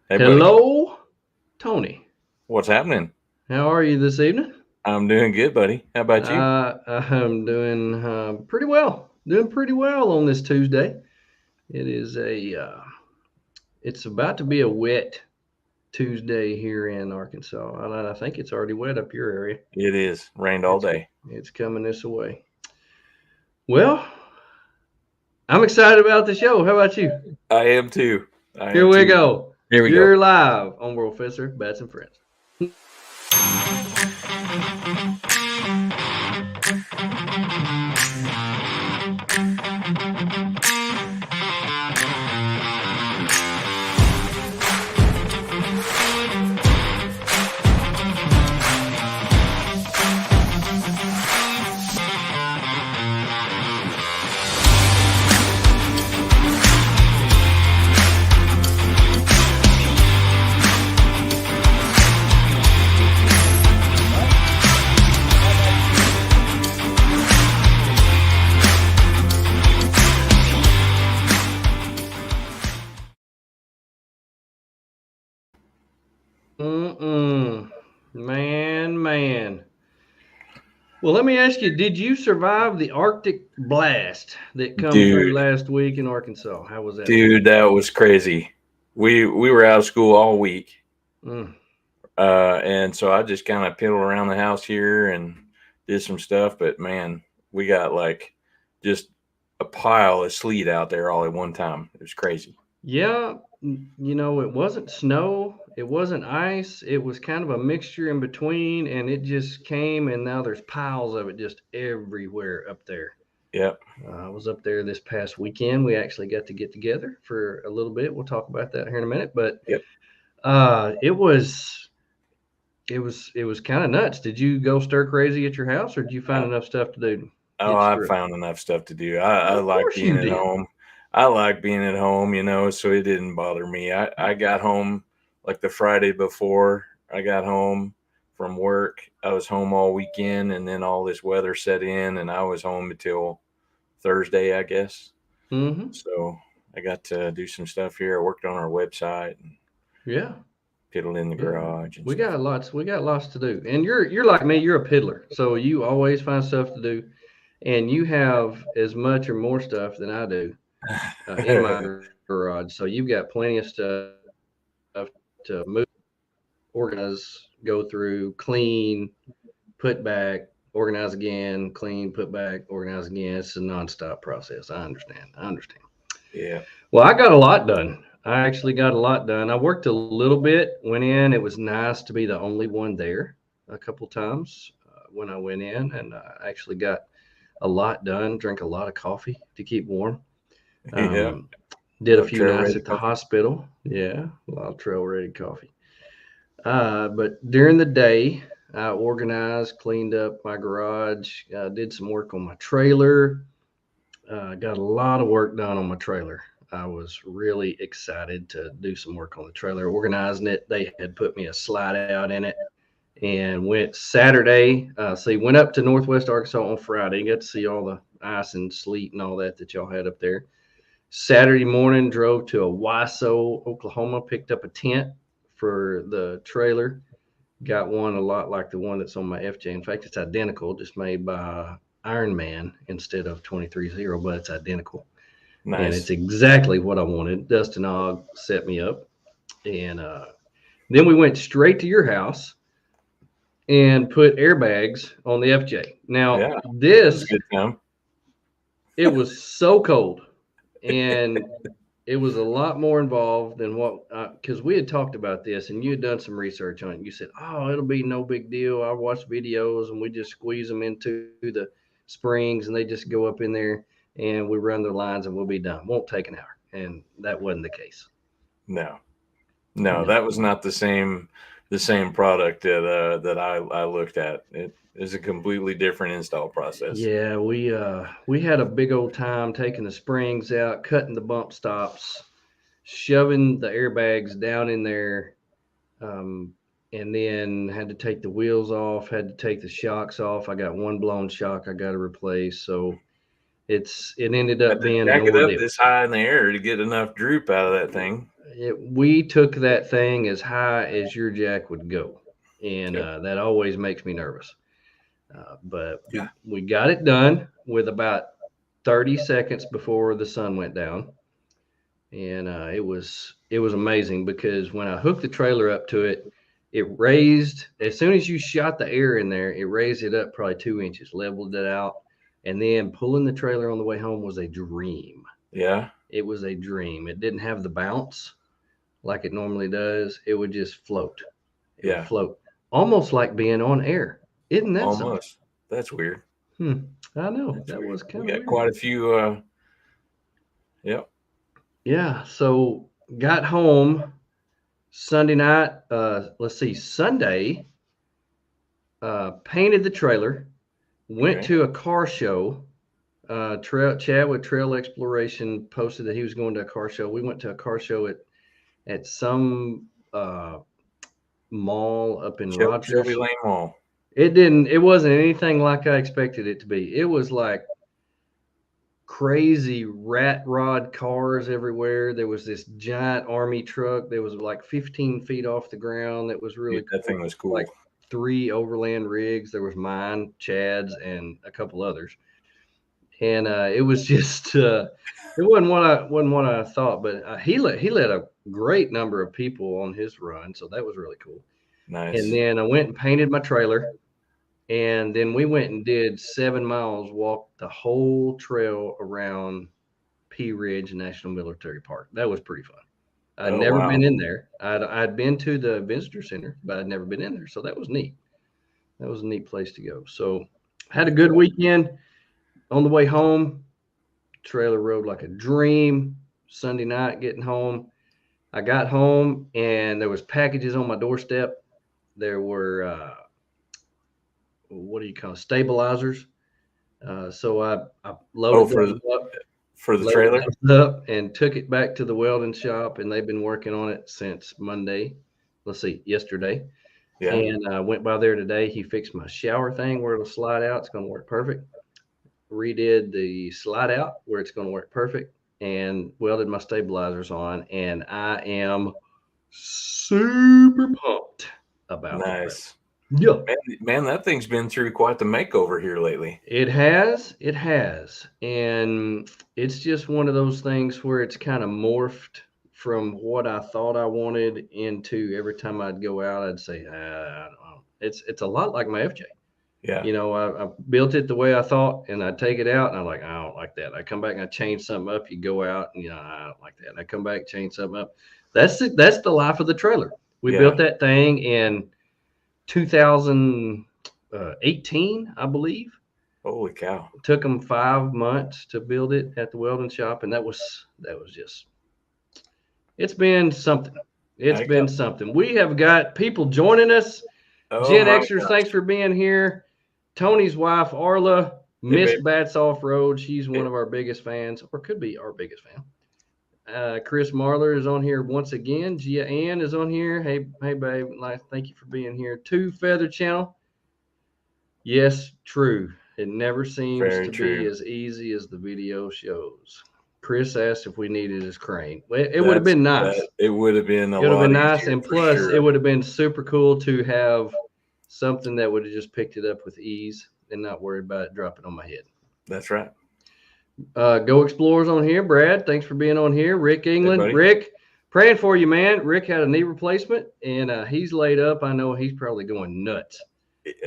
Hey, buddy. Hello, Tony. What's happening? How are you this evening? I'm doing good, buddy. How about you? I'm doing pretty well. Doing pretty well on this Tuesday. It is it's about to be a wet Tuesday here in Arkansas, and I think it's already wet up your area. It is. Rained all It's day. it's coming this way. Well, I'm excited about the show. How about you? I am too. I Here am we too. go. Here we go. You're live on World Professor Bats and Friends. Man. Well, let me ask you, did you survive the Arctic blast that come through Dude, last week in Arkansas? How was that for you? dude, that was crazy. We were out of school all week. Mm. And so I just kind of piddled around the house here and did some stuff, but man, we got like just a pile of sleet out there all at one time. It was crazy. Yeah, it wasn't snow, it wasn't ice, it was kind of a mixture in between, and it just came, and now there's piles of it just everywhere up there. Yep. I was up there this past weekend. We actually got to get together for a little bit. We'll talk about that here in a minute, but Yep. it was kind of nuts. Did you go stir crazy at your house, or did you find Uh, enough stuff to do to Oh, get you I through? found enough stuff to do. I Of like course being you at did. home. I like being at home, so it didn't bother me. I got home like the Friday before I got home from work. I was home all weekend, and then all this weather set in, and I was home until Thursday, I guess. Hmm. So I got to do some stuff here. I worked on our website and Yeah, piddled in the yeah. garage and We stuff got like lots. We got lots to do. And you're like me. You're a piddler, so you always find stuff to do, and you have as much or more stuff than I do in my that. garage. So you've got plenty of stuff to move, organize, go through, clean, put back, organize again, clean, put back, organize again. It's a nonstop process. I understand. I understand. Yeah. Well, I got a lot done. I actually got a lot done. I worked a little bit, went in. It was nice to be the only one there a couple times when I went in, and I actually got a lot done. Drank a lot of coffee to keep warm. Yeah. Um, A did a little few trail nights ready at the coffee. hospital. Yeah, a lot of trail ready coffee. But during the day, I organized, cleaned up my garage, did some work on my trailer. Got a lot of work done on my trailer. I was really excited to do some work on the trailer, organizing it. They had put me a slide out in it and went Saturday. Went up to Northwest Arkansas on Friday. Got to see all the ice and sleet and all that y'all had up there. Saturday morning, drove to Owasso, Oklahoma, picked up a tent for the trailer. Got one a lot like the one that's on my FJ. In fact, it's identical, just made by Iron Man instead of 23 but it's identical. And it's Nice. exactly what I wanted. Dustin Og set me up. And then we went straight to your house and put airbags on the FJ. Now, Yeah. It was a this, good time. it was so cold. And it was a lot more involved than what because we had talked about this and you had done some research on it. You said, "Oh, it'll be no big deal. I watch videos and we just squeeze them into the springs and they just go up in there and we run the lines and we'll be done. Won't take an hour." And that wasn't the case. No. No, that No. was not the same product that I looked at. It is a completely different install process. Yeah, we had a big old time taking the springs out, cutting the bump stops, shoving the airbags down in there, um, and then had to take the wheels off, had to take the shocks off. I got one blown shock I got to replace, so it ended Had up to being an jack it up ordeal. this high in the air to get enough droop out of that thing. We took that thing as high as your jack would go, and Okay. that always makes me nervous. But Yeah. we got it done with about 30 seconds before the sun went down, and it was amazing because when I hooked the trailer up to it, it raised as soon as you shot the air in there, it raised it up probably 2 inches, leveled it out, and then pulling the trailer on the way home was a dream. Yeah. It was a dream. It didn't have the bounce like it normally does. It would just float. It would Yeah. float almost like being on air. Isn't that something? Almost. That's weird. Hmm. I know That's that weird. was We kind of got weird. quite a few. Yep. Yeah. So got home Sunday night. Let's see, Sunday. Painted the trailer. Went Okay. to a car show. Chad with Trail Exploration posted that he was going to a car show. We went to a car show at some mall up in Shelby Rogers. Lane Mall. It wasn't anything like I expected it to be. It was like crazy rat rod cars everywhere. There was this giant army truck that was like 15 feet off the ground. That was Yeah, really that cool. thing was Like cool. 3 overland rigs. There was mine, Chad's, and a couple others. And it was just it wasn't what I thought, but he let a great number of people on his run, so that was really cool. And Nice. then I went and painted my trailer, and then we went and did 7 miles, walked the whole trail around Pea Ridge National Military Park. That was pretty fun. I'd Oh never wow. been in there. I'd been to the visitor center, but I'd never been in there, so that was neat. That was a neat place to go. So had a Heck good yeah. weekend. On the way home, trailer rode like a dream. Sunday night getting home, I got home and there was packages on my doorstep. There were what do you call it? Stabilizers. So I Oh, loaded for those up, for the trailer. and took it back to the welding shop, and they've been working on it since Monday. Let's see, yesterday, Yeah. and I went by there today. He fixed my shower thing where it'll slide out. It's going to work perfect. Redid the slide out where it's going to work perfect, and welded my stabilizers on. And I am super pumped about the trailer. Nice. Yeah, Man, that thing's been through quite the makeover here lately. it has, and it's just one of those things where it's kind of morphed from what I thought I wanted into every time I'd go out, I'd say, I don't know. It's a lot like my FJ. Yeah. I built it the way I thought, and I take it out, and I'm like, I don't like that. I come back and I change something up. You go out, and I don't like that. And I come back, change something up. That's it. That's the life of the trailer. We Yeah. built that thing in 2018, I believe. Holy cow. It took them 5 months to build it at the welding shop, and that was just. It's been something. It's I got. been something. We have got people joining us. Oh Gen my Xers, thanks gosh. for being here. Tony's wife, Arla, Hey Miss babe. Bats Off Road. She's one Hey, of our biggest fans, or could be our biggest fan. Chris Marler is on here once again. Gia Ann is on here. Hey, babe. Thank you for being here. Two Feather Channel. Yes, true. It never seems very to be true. as easy as the video shows. Chris asked if we needed his crane. Well, it would have That's been nice. that. It would have been a It would have been lot nice, easier and for plus, it sure. would have been super cool to have something that would have just picked it up with ease and not worried about it dropping on my head. That's right. Go Explorers on here. Brad, thanks for being on here. Rick Hey England. buddy. Rick, praying for you, man. Rick had a knee replacement, and he's laid up. I know he's probably going nuts.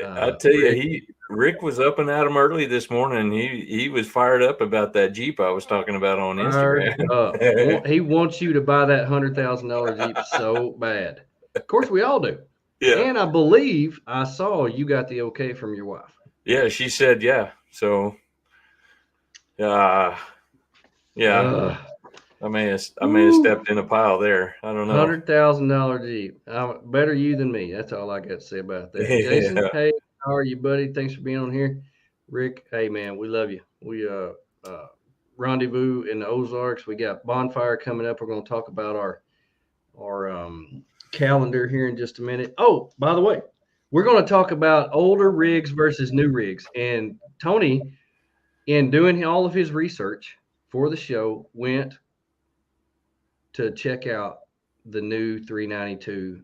I tell you, Rick, Rick was up and at 'em early this morning. He was fired up about that Jeep I was talking about on fired Instagram. up. He wants you to buy that $100,000 Jeep so bad. Of course, we all do. Yeah. And I believe I saw you got the okay from your wife. Yeah, she said yeah. So uh yeah, Uh, I may have stepped in a pile there. I don't know. $100,000 Jeep. Better you than me. That's all I got to say about that. Jason, Yeah, hey, how are you, buddy? Thanks for being on here. Rick, hey man, we love you. We rendezvous in the Ozarks. We got bonfire coming up. We're going to talk about our calendar here in just a minute. Oh, by the way, we're going to talk about older rigs versus new rigs. And Tony, in doing all of his research for the show, went to check out the new 392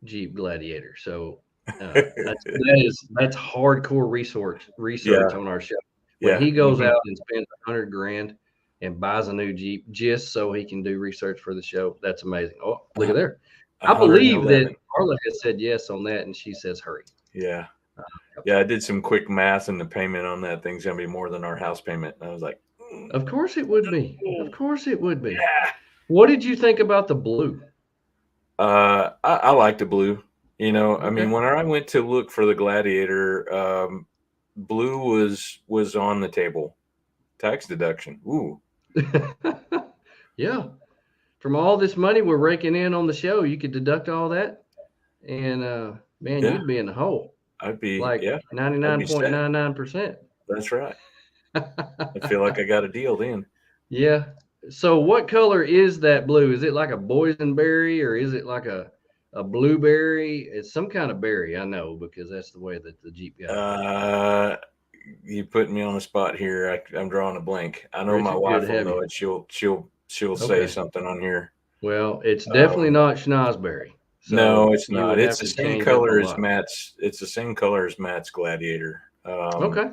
Jeep Gladiator. So that's hardcore research Yeah, on our show. When yeah, he goes out and spends 100 grand and buys a new Jeep just so he can do research for the show, that's amazing. Oh, look at there. I believe that 111. Carla has said yes on that, and she says hurry. Yeah, Yep. yeah. I did some quick math, and the payment on that thing's gonna be more than our house payment. And I was like, Of course it would be. Of course it would be. yeah. What did you think about the blue? I like the blue. I mean, Okay. when I went to look for the Gladiator, blue was on the table. Tax deduction. Ooh, Yeah. From all this money we're raking in on the show, you could deduct all that, and man, yeah. you'd be in the hole like Yeah, I'd be set. 99.99%. That's right. I feel like I got a deal then. Yeah. So what color is that blue? Is it like a boysenberry or is it like a blueberry? It's some kind of berry, I know, because that's the way that the Jeep guy put it. Uh, you put me on the spot here. I'm drawing a blank. I know my Richard, good to wife will have know you. it. She'll say Okay. something on here. Well, it's definitely Um, not schnozberry. no, So it's you not. would It's have the to same change up a color as lot. Matt's. It's the same color as Matt's Gladiator. Okay.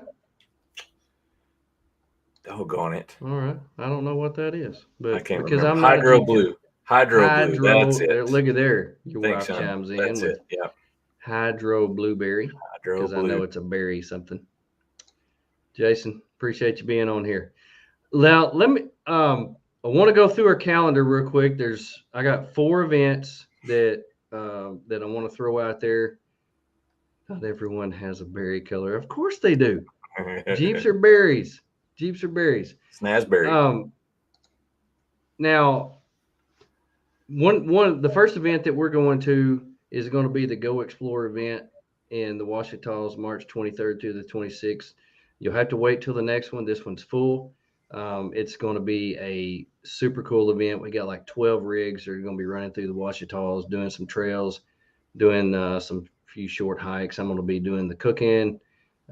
Doggone it. All right. I don't know what that is, I but can't because remember. I'm not a Hydro Jeep guy. blue. Hydro blue. That's Hydro, it. there, look at there. Your Thanks, wife son. chimes in That's it. with Yep. hydro blueberry Hydro because I blue. know it's a berry something. Jason, appreciate you being on here. Now, let me. I want to go through our calendar real quick. I got 4 events that I want to throw out there. Not everyone has a berry color. Of course they do. Jeeps are berries. Jeeps are berries. Snazberry. Um, now, the first event that we're going to is going to be the Go Explore event in the Ouachitas, March 23rd to the 26th. You'll have to wait till the next one. This one's full. It's going to be a super cool event. We got like 12 rigs that are going to be running through the Ouachitas, doing some trails, doing some few short hikes. I'm going to be doing the cooking,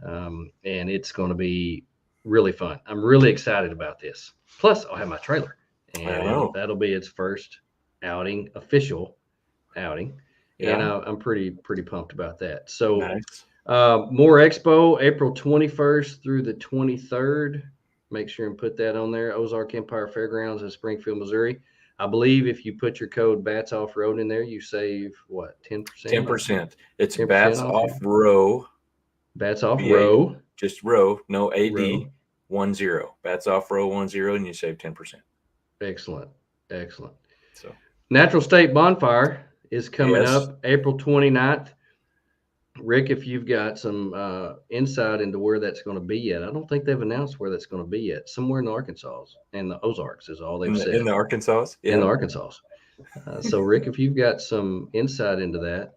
and it's going to be really fun. I'm really excited about this. Plus, I'll have my trailer, I and know. that'll be its first official outing, and Yeah. I'm pretty pumped about that. So, Nice. more Expo, April 21st through the 23rd. Make sure and put that on there. Ozark Empire Fairgrounds in Springfield, Missouri. I believe if you put your code Bats Off Road in there, you save what 10% off. 10%. It's 10% bats off off your row. Bats Off BA. Row. Just row. No AD. Row. 10. Bats off row 10, and you save 10%. Excellent, excellent. So Natural State Bonfire is coming yes. up April 29th. Rick, if you've got some insight into where that's going to be yet, I don't think they've announced where that's going to be yet. Somewhere in the Arkansas and the Ozarks is all they've In said. the Arkansas. In the Yeah. Arkansas. So, Rick, if you've got some insight into that,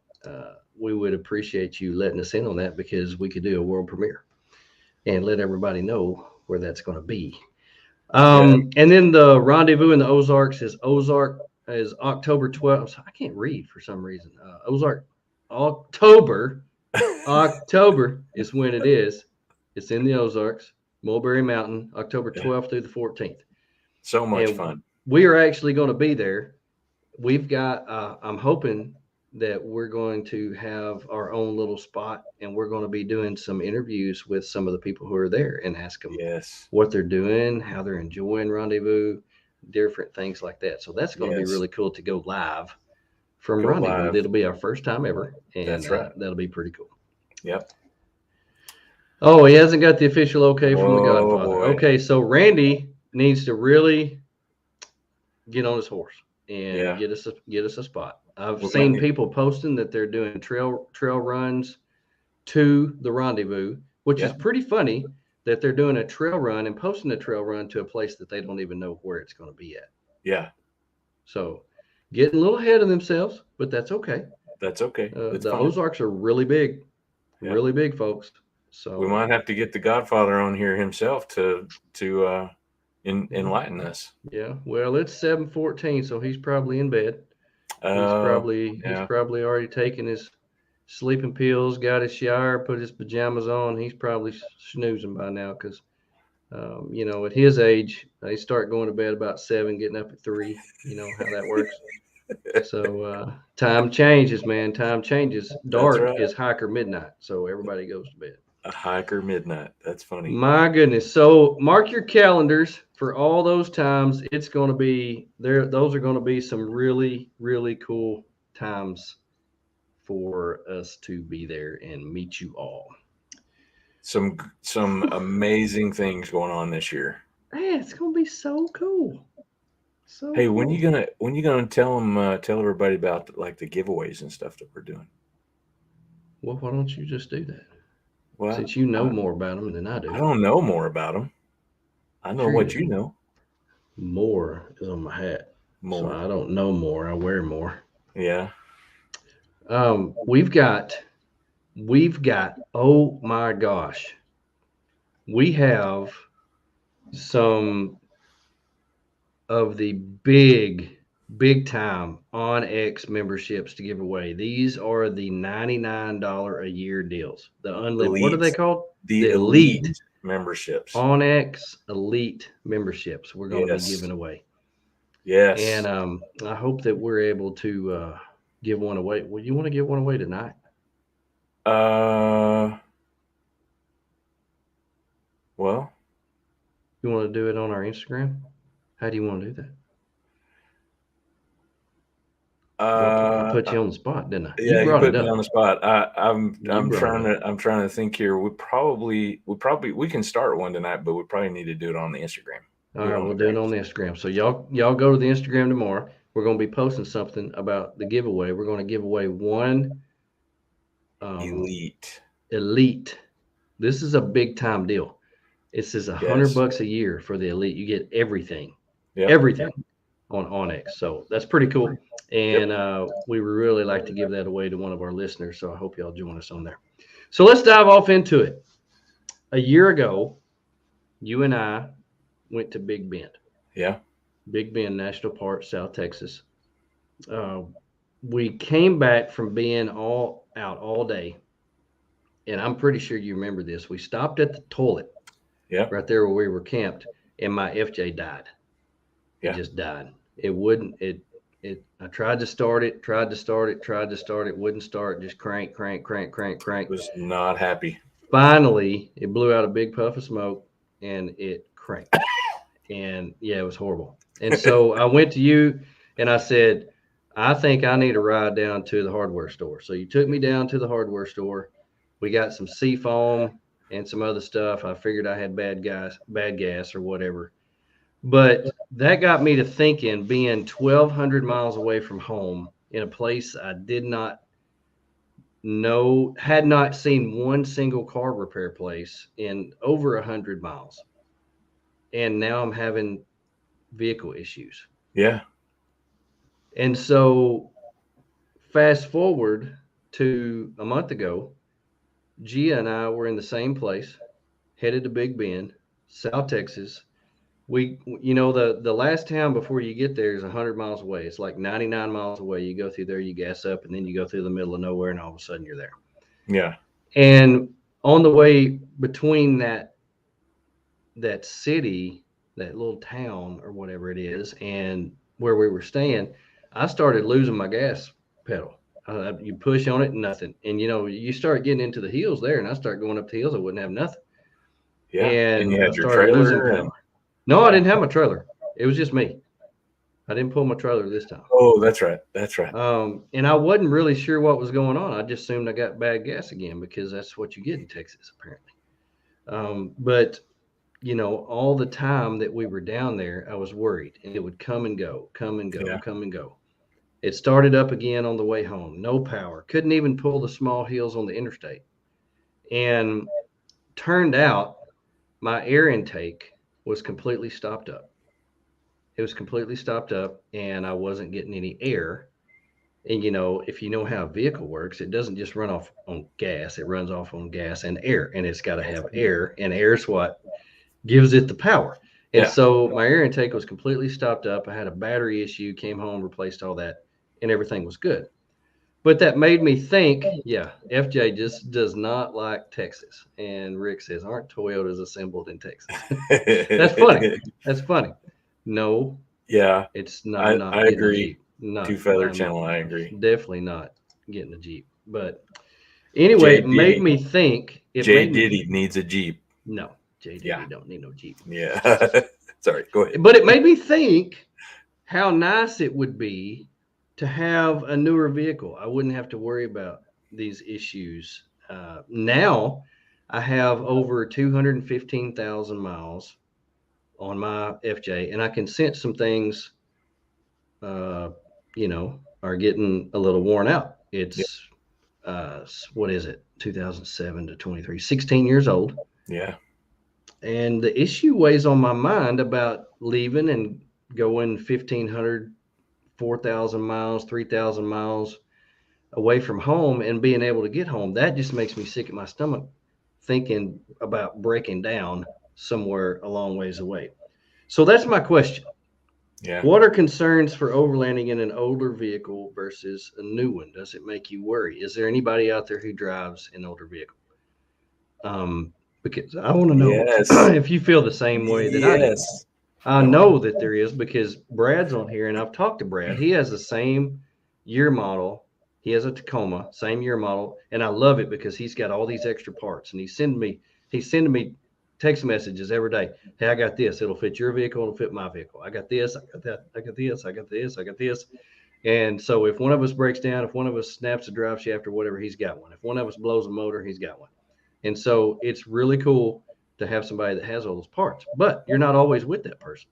we would appreciate you letting us in on that because we could do a world premiere and let everybody know where that's going to be. Yeah. And then the rendezvous in the Ozarks is October 12th. I can't read for some reason. October is when it is. It's in the Ozarks, Mulberry Mountain, October Yeah. 12th through the 14th. So much And fun. we are actually going to be there. We've got, I'm hoping that we're going to have our own little spot and we're going to be doing some interviews with some of the people who are there and ask them Yes. what they're doing, how they're enjoying Rendezvous, different things like that. So that's going to be Yes. really cool to go live from Go Rendezvous. live. It'll be our first time ever, and That's right. that'll be pretty cool. Yep. Oh, he hasn't got the official okay from the Oh Godfather. boy. Okay, so Randy needs to really get on his horse and Yeah. get us a spot. I've We're seen gonna- people posting that they're doing trail runs to the Rendezvous, which is Yeah. pretty funny that they're doing a trail run and posting a trail run to a place that they don't even know where it's going to be at. Yeah. So getting a little ahead of themselves, but that's okay. That's okay. It's The fine. Ozarks are really big, Yeah. really big, folks. So We might have to get the Godfather on here himself to enlighten us. yeah, well, it's 7:14, so he's probably in bed. He's Yeah. probably already taken his sleeping pills, got his shower, put his pajamas on. He's probably snoozing by now because, at his age, they start going to bed about 7, getting up at 3. You know how that works. So time changes, man. Time changes. That's Dark right. is hiker midnight, so everybody goes to bed. A hiker midnight. That's funny. My goodness. So mark your calendars for all those times. It's going to be there. Those are going to be some really, really cool times for us to be there and meet you all. Some amazing things going on this year. Man, it's going to be so cool. So Hey, cool. when you gonna tell everybody about like the giveaways and stuff that we're doing? Well, why don't you just do that? Well, Since you know more about them than I I do. don't know more about them. I know Sure you what do. you know More is on my hat. So more. I don't know more. I wear more. Yeah, We've got, oh my gosh, we have some of the big time on X memberships to give away. These are the $99 a year deals. The unlimited, what are they elite, called? the The elite elite memberships. on X elite memberships we're going to be Yes, giving away. And yes. I hope that we're able to give one away. Well, you want to give one away tonight? Uh, well, You want to do it on our Instagram? How do you want to do that? Well, I uh, put you on the spot, didn't I? You yeah, you brought it put me on up. the spot. You brought it up. I'm trying to think here. We can start one tonight, but we probably need to do it on the Instagram. All Do it right, on we'll the do it gram. on the Instagram. So y'all go to the Instagram tomorrow. We're going to be posting something about the giveaway. We're going to give away one um, Elite. elite. This is a big time deal. It says Yes. $100 a year for the elite. You get everything, Yep. everything on Onyx. So that's pretty cool. Yep. And we would really like to give that away to one of our listeners. So I hope y'all join us on there. So let's dive off into it. A year ago, you and I went to Big Bend, Yeah. Big Bend National Park, South Texas. Uh, we came back from being all out all day, and I'm pretty sure you remember this. We stopped at the toilet Yep. right there where we were camped, and my FJ died. It Yeah. just died. It wouldn't. I tried to start it, tried to start it, wouldn't start. Just crank, crank, crank, crank, crank. Was not happy. Finally, it blew out a big puff of smoke, and it cranked. And yeah, it was horrible. And so I went to you, and I said, I think I need to ride down to the hardware store. So you took me down to the hardware store. We got some sea foam and some other stuff. I figured I had bad gas or whatever. But that got me to thinking, being 1,200 miles away from home in a place I did not know, had not seen one single car repair place in over 100 miles. And now I'm having vehicle issues. Yeah. And so fast forward to a month ago, Gia and I were in the same place, headed to Big Bend, South Texas. The last town before you get there is 100 miles away. It's like 99 miles away. You go through there, you gas up, and then you go through the middle of nowhere, and all of a sudden you're there. Yeah. And on the way between that city, that little town or whatever it is, and where we were staying, I started losing my gas pedal. You push on it, nothing. And you start getting into the hills there, and I start going up the hills, I wouldn't have nothing. Yeah. And And you I had your started losing trailer and power. No, I yeah. didn't have my trailer. It was just me. I didn't pull my trailer this time. Oh, that's right. That's right. And I wasn't really sure what was going on. I just assumed I got bad gas again because that's what you get in Texas, apparently. But all the time that we were down there, I was worried, and it would come and go, come and go, Yeah. come and go. It started up again on the way home. No power. Couldn't even pull the small hills on the interstate. And turned out my air intake was completely stopped up. It was completely stopped up, and I wasn't getting any air. And if you know how a vehicle works, it doesn't just run off on gas, it runs off on gas and air, and it's got to have air, and air's what gives it the power. And Yeah. so my air intake was completely stopped up. I had a battery issue, came home, replaced all that, and everything was good. But that made me think, yeah, FJ just does not like Texas. And Rick says, aren't Toyotas assembled in Texas? That's funny. That's funny. No, Yeah. I'm I not getting a agree. Jeep. not. Two feather I'm channel. I agree. definitely not getting a Jeep. But anyway, J it made Diddy. me think. J Diddy needs a Jeep. No, J Yeah. Diddy don't need no Jeep. Yeah. Sorry. Go ahead. But it made me think how nice it would be to have a newer vehicle. I wouldn't have to worry about these issues. Now I have over 215,000 miles on my FJ, and I can sense some things, are getting a little worn out. It's, what is it, 2007 to 23, 16 years old. Yeah. And the issue weighs on my mind about leaving and going 1,500, 4,000 miles, 3,000 miles away from home and being able to get home. That just makes me sick at my stomach thinking about breaking down somewhere a long ways away. So that's my question. Yeah. What are concerns for overlanding in an older vehicle versus a new one? Does it make you worry? Is there anybody out there who drives an older vehicle? Because I want to know Yes. if you feel the same way that I do. Yes. I know that there is, because Brad's on here and I've talked to Brad. He has the same year model. He has a Tacoma, same year model. And I love it because he's got all these extra parts, and he's sending me text messages every day. Hey, I got this. It'll fit your vehicle. It'll fit my vehicle. I got this. I got that. I got this. I got this. I got this. And so if one of us breaks down, if one of us snaps a drive shaft or whatever, he's got one. If one of us blows a motor, he's got one. And so it's really cool to have somebody that has all those parts, but you're not always with that person.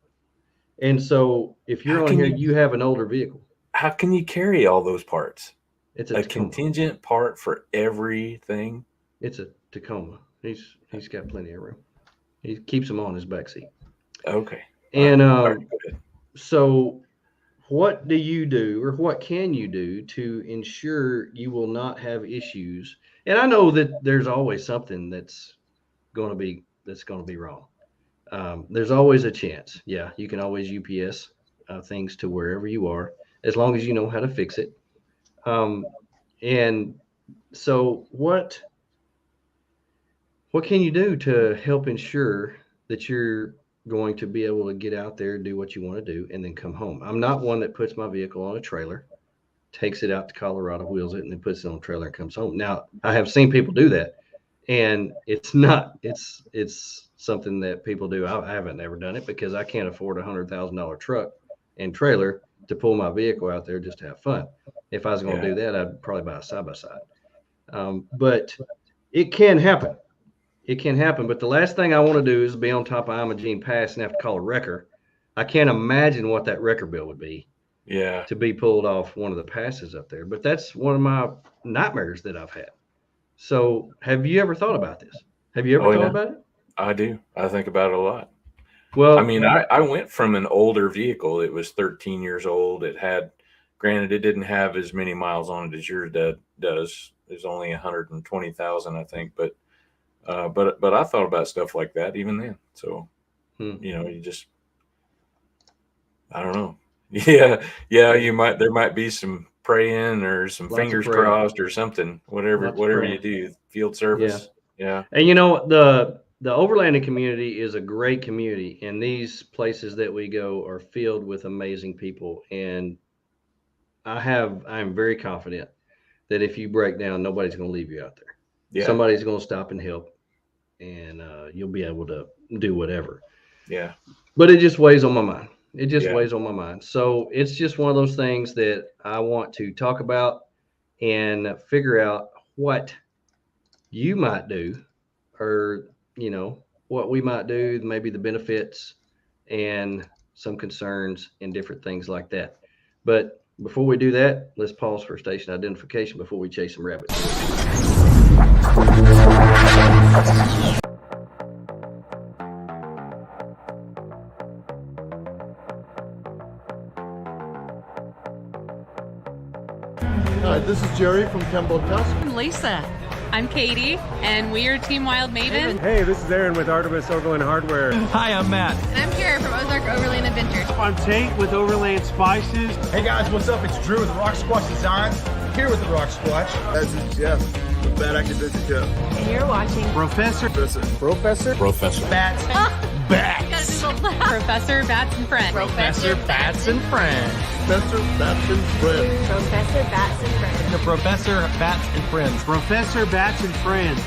And so if you're on here, you have an older vehicle. How can you carry all those parts? It's a contingent part for everything. It's a Tacoma. He's got plenty of room. He keeps them on his back seat. Okay. And so what do you do, or what can you do to ensure you will not have issues? And I know that there's always something that's going to be wrong. There's always a chance. Yeah, you can always UPS things to wherever you are, as long as you know how to fix it. And so what can you do to help ensure that you're going to be able to get out there, do what you want to do, and then come home? I'm not one that puts my vehicle on a trailer, takes it out to Colorado, wheels it, and then puts it on a trailer and comes home. Now, I have seen people do that, and it's something that people do. I haven't ever done it because I can't afford $100,000 truck and trailer to pull my vehicle out there just to have fun. If I was going to do that, I'd probably buy a side-by-side. But it can happen. It can happen. But the last thing I want to do is be on top of Imogene Pass and have to call a wrecker. I can't imagine what that wrecker bill would be. Yeah. To be pulled off one of the passes up there. But that's one of my nightmares that I've had. So have you ever thought about this? Have you ever thought about it? I do. I think about it a lot. Well, I mean, I went from an older vehicle. It was 13 years old. It had, granted, it didn't have as many miles on it as yours does. There's only 120,000, I think. But I thought about stuff like that even then. So, you just, I don't know. Yeah. There might be some praying or some fingers crossed or something, whatever you do, field service. Yeah. And the overlanding community is a great community, and these places that we go are filled with amazing people. And I'm very confident that if you break down, nobody's going to leave you out there. Yeah. Somebody's going to stop and help, and you'll be able to do whatever. Yeah. But it just weighs on my mind. It just weighs on my mind. So it's just one of those things that I want to talk about and figure out what you might do, or, what we might do, maybe the benefits and some concerns and different things like that. But before we do that, let's pause for station identification before we chase some rabbits. Hi, this is Jerry from Kemble Tusk. I'm Lisa. I'm Katie, and we are Team Wild Maven. Hey, this is Aaron with Artemis Overland Hardware. Hi, I'm Matt. And I'm Kara from Ozark Overland Adventures. I'm Tate with Overland Spices. Hey guys, what's up? It's Drew with Rock Squatch Designs. Here with the Rock Squatch. This is Jeff with Bad Academic Cup. And you're watching Professor. Professor. Bats. Bats. Professor Bats and Friends. Professor Bats and Friends. Professor Bats and Friends. Professor Bats and Friends. The Professor Bats and Friends. Professor Bats and Friends.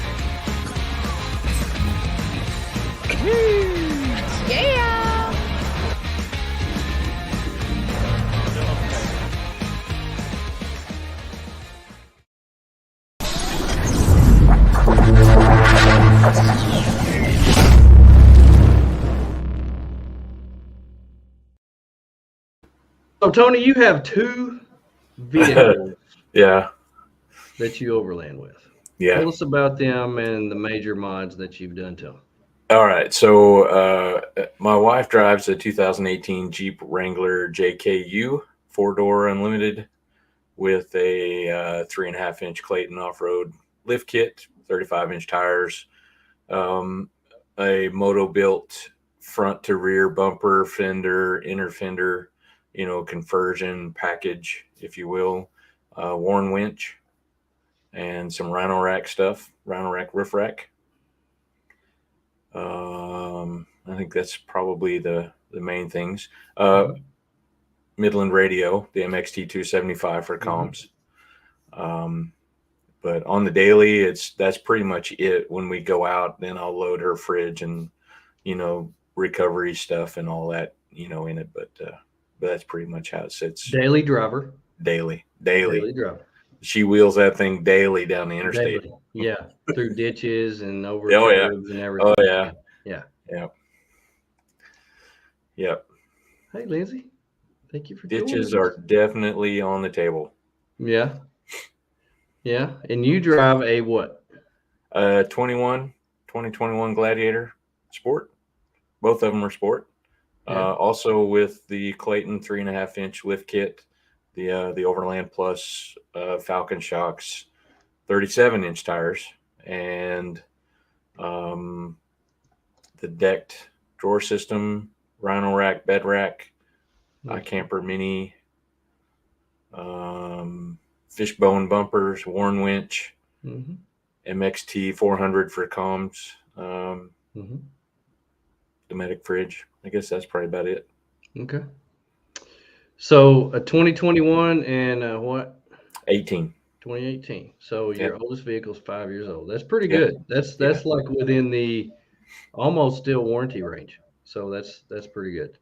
Yeah. So, Tony, you have two vehicles Yeah. that you overland with. Yeah. Tell us about them and the major mods that you've done to them. All right. So my wife drives a 2018 Jeep Wrangler JKU 4-door unlimited with a 3.5-inch Clayton off-road lift kit, 35-inch tires, a moto-built front to rear bumper, fender, inner fender, conversion package, if you will, worn winch, and some Rhino Rack stuff, Rhino Rack roof rack. I think that's probably the main things. Midland radio, the MXT 275 for comms. But on the daily, that's pretty much it. When we go out, then I'll load her fridge and, recovery stuff and all that, in it. But that's pretty much how it sits. Daily driver. Daily. Daily driver. She wheels that thing daily down the interstate. Daily. Yeah, through ditches and over Oh, yeah. curbs and everything. Oh, yeah. Yeah. Yep. Hey, Lindsay. Thank you for Ditches joining us. are definitely on the table. Yeah. Yeah. And you drive a what? 2021 Gladiator Sport. Both of them are sport. Yeah. Also with the Clayton 3.5-inch lift kit, the Overland Plus Falcon shocks, 37-inch tires, and the decked drawer system, Rhino Rack, bed rack, camper mini, fishbone bumpers, worn winch, MXT 400 for comms, Dometic fridge. I guess that's probably about it. Okay. So a 2021 and what? 18. 2018. So your oldest vehicle is 5 years old. That's pretty Yeah. good. That's like within the almost still warranty range. So that's pretty good.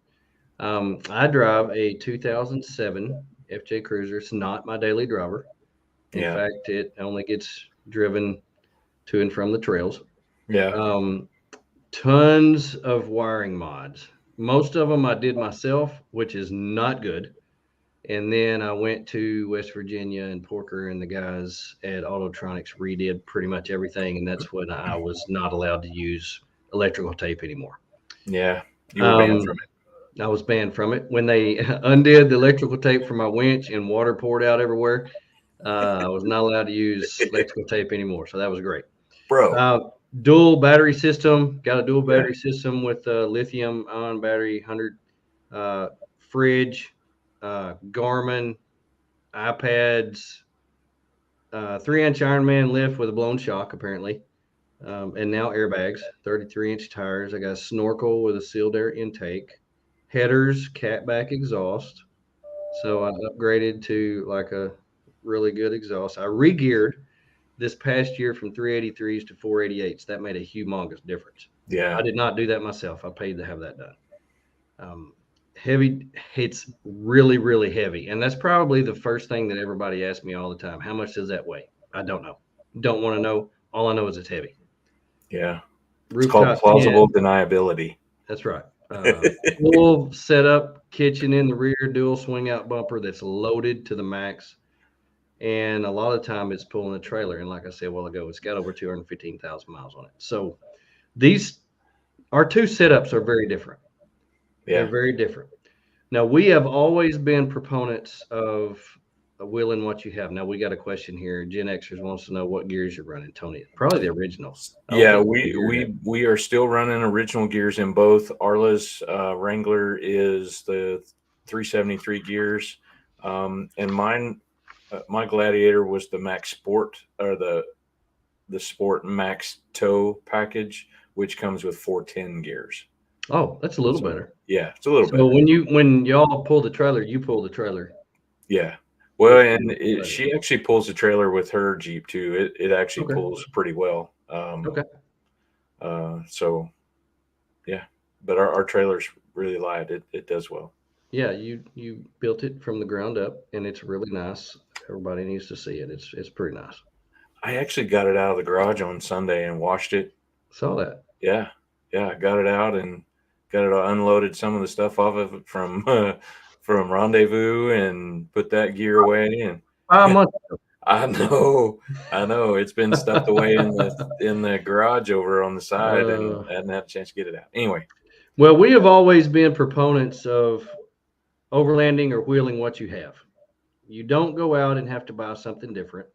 I drive a 2007 FJ Cruiser. It's not my daily driver. In fact, it only gets driven to and from the trails. Yeah. Tons of wiring mods. Most of them I did myself, which is not good. And then I went to West Virginia, and Porker and the guys at Autotronics redid pretty much everything. And that's when I was not allowed to use electrical tape anymore. Yeah. You were banned from it. I was banned from it. When they undid the electrical tape from my winch and water poured out everywhere, I was not allowed to use electrical tape anymore. So that was great. Bro. Dual battery system. Got a dual battery system with lithium ion battery, 100 fridge, Garmin, iPads, 3-inch Ironman lift with a blown shock, apparently. And now airbags, 33-inch tires. I got a snorkel with a sealed air intake, headers, catback exhaust. So I upgraded to like a really good exhaust. I re-geared this past year from 383s to 488s. That made a humongous difference. Yeah. I did not do that myself. I paid to have that done. Heavy, it's really, really heavy. And that's probably the first thing that everybody asks me all the time. How much does that weigh? I don't know. Don't want to know. All I know is it's heavy. Yeah. It's called plausible 10. deniability. That's right. Full setup, kitchen in the rear, dual swing out bumper that's loaded to the max. And a lot of the time it's pulling a trailer. And like I said a while ago, it's got over 215,000 miles on it. So our two setups are very different. Yeah. They're very different. Now, we have always been proponents of wheeling what you have. Now, we got a question here. Gen Xers wants to know what gears you're running, Tony. Probably the originals. Yeah, we are still running original gears in both. Arla's Wrangler is the 373 gears, and mine, my Gladiator was the Max Sport, or the Sport Max Tow package, which comes with 410 gears. Oh, that's a little So, better. yeah, it's a little So better. when y'all pull the trailer, you pull the trailer. Yeah. Well, Which and is better. she actually pulls the trailer with her Jeep too. It actually Okay. pulls pretty well. Okay. So yeah, but our trailer's really light. It does well. Yeah, you built it from the ground up, and it's really nice. Everybody needs to see it. It's pretty nice. I actually got it out of the garage on Sunday and washed it. Saw that. Yeah, yeah, I got it out and got it unloaded some of the stuff off of it from from Rendezvous and put that gear away. And 5 months I know it's been stuffed away in the garage over on the side, and ago. I hadn't had a chance to get it out. Anyway, Well, we have always been proponents of overlanding or wheeling what you have. You don't go out and have to buy something different.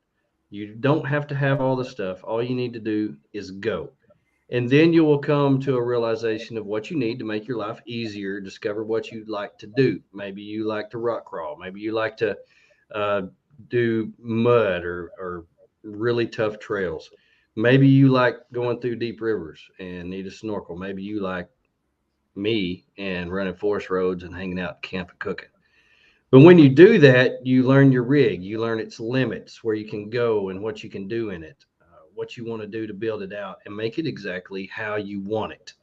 You don't have to have all the stuff. All you need to do is go. And then you will come to a realization of what you need to make your life easier, discover what you like to do. Maybe you like to rock crawl. Maybe you like to uh, do mud or really tough trails. Maybe you like going through deep rivers and need a snorkel. Maybe you like me and running forest roads and hanging out at camp and cooking. But when you do that, you learn your rig, you learn its limits, where you can go and what you can do in it, what you want to do to build it out and make it exactly how you want it.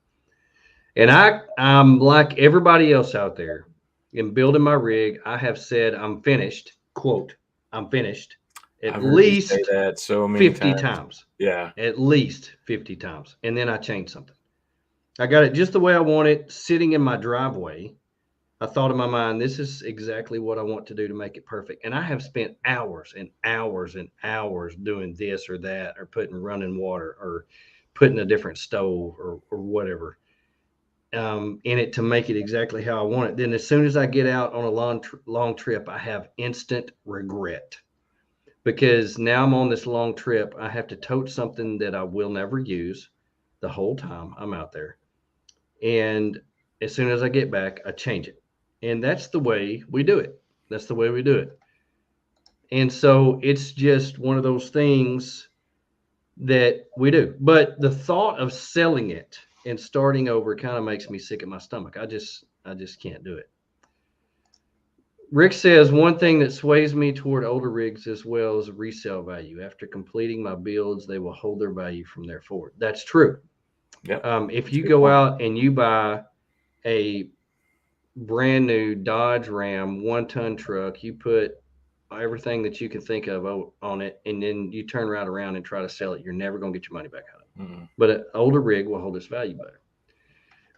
And I'm like everybody else out there in building my rig. I have said I'm finished, quote, I'm finished at I've heard you say least that so many 50 times. times, Yeah, at least 50 times. And then I changed something. I got it just the way I want it sitting in my driveway. I thought in my mind, this is exactly what I want to do to make it perfect. And I have spent hours and hours and hours doing this or that, or putting running water, or putting a different stove, or whatever in it to make it exactly how I want it. Then, as soon as I get out on a long trip, I have instant regret because now I'm on this long trip. I have to tote something that I will never use the whole time I'm out there. And as soon as I get back, I change it. And that's the way we do it. That's the way we do it. And so it's just one of those things that we do. But the thought of selling it and starting over kind of makes me sick at my stomach. I just can't do it. Rick says one thing that sways me toward older rigs as well is resale value. After completing my builds, they will hold their value from there forward. That's true. yeah. If you go out and you buy a brand new Dodge Ram 1-ton truck, you put everything that you can think of on it, and then you turn right around and try to sell it, you're never going to get your money back out of it. Mm. But an older rig will hold its value better.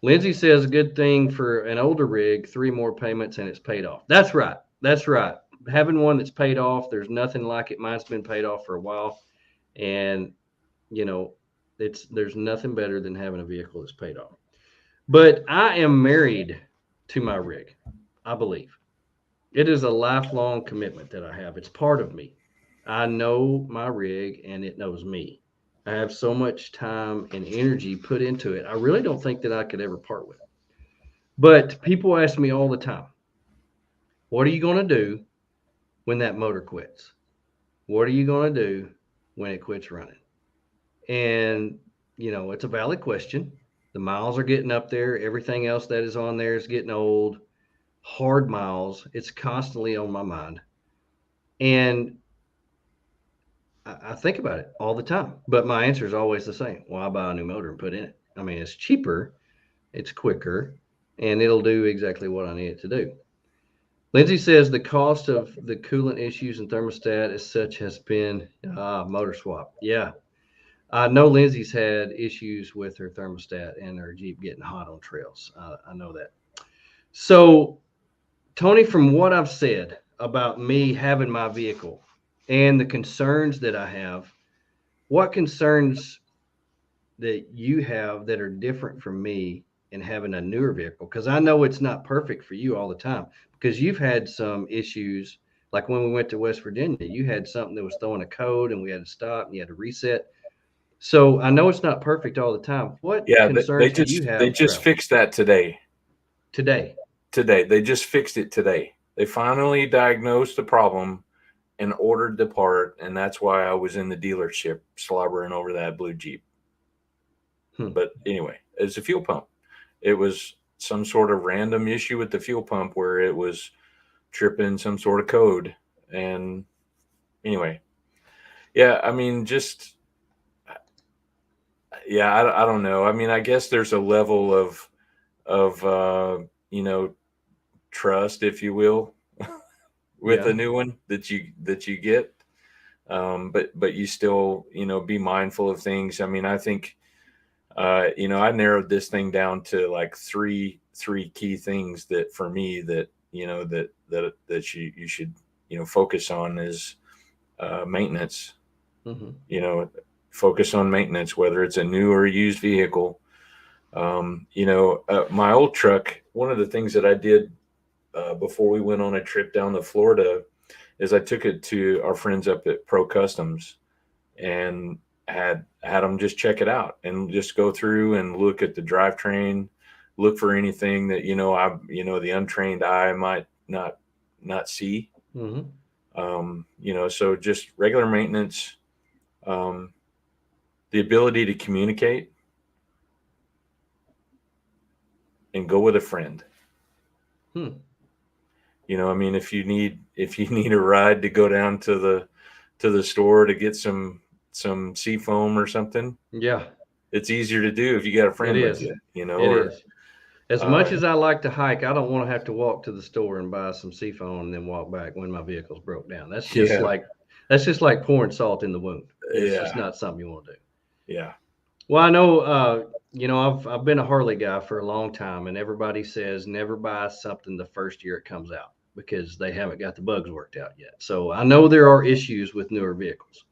Lindsay says a good thing for an older rig, 3 more payments and it's paid off. That's right. That's right. Having one that's paid off, there's nothing like it. Mine's been paid off for a while, and you know, there's nothing better than having a vehicle that's paid off. But I am married to my rig, I believe. It is a lifelong commitment that I have. It's part of me. I know my rig and it knows me. I have so much time and energy put into it. I really don't think that I could ever part with it. But people ask me all the time, what are you going to do when that motor quits? What are you going to do when it quits running? And, it's a valid question. The miles are getting up there. Everything else that is on there is getting old. Hard miles. It's constantly on my mind. And I think about it all the time. But my answer is always the same. Well, I'll buy a new motor and put in it. I mean, it's cheaper, it's quicker, and it'll do exactly what I need it to do. Lindsay says the cost of the coolant issues and thermostat as such has been motor swap. Yeah. I know Lindsay's had issues with her thermostat and her Jeep getting hot on trails. I know that. So, Tony, from what I've said about me having my vehicle and the concerns that I have, what concerns that you have that are different from me in having a newer vehicle? Because I know it's not perfect for you all the time, because you've had some issues. Like when we went to West Virginia, you had something that was throwing a code and we had to stop and you had to reset. So I know it's not perfect all the time. What Yeah, concerns do you have they just travel fixed that today. today? Today they just fixed it today. They finally diagnosed the problem and ordered the part, and that's why I was in the dealership slobbering over that blue Jeep. But anyway, it's a fuel pump. it was some sort of random issue with the fuel pump where it was tripping some sort of code. And anyway, yeah, I mean, just, yeah, I don't know. I mean, I guess there's a level of trust, if you will, with Yeah. a new one that you get. But you still, be mindful of things. I mean, I think, I narrowed this thing down to like three key things that for me that, that you should, focus on is maintenance. Hmm. Focus on maintenance, whether it's a new or a used vehicle. My old truck, one of the things that I did before we went on a trip down to Florida is I took it to our friends up at Pro Customs and had them just check it out and just go through and look at the drivetrain, look for anything that, the untrained eye might not see. Hmm. So just regular maintenance, the ability to communicate and go with a friend. I mean, if you need a ride to go down to the store to get some sea foam or something, Yeah, it's easier to do if you got a it friend with is. you, It or is. As much as I like to hike, I don't want to have to walk to the store and buy some seafoam and then walk back when my vehicle's broke down. Yeah. That's just like pouring salt in the wound. It's just Yeah. not something you want to do. Yeah. Well, I know, I've been a Harley guy for a long time, and everybody says never buy something the first year it comes out because they haven't got the bugs worked out yet. So I know there are issues with newer vehicles,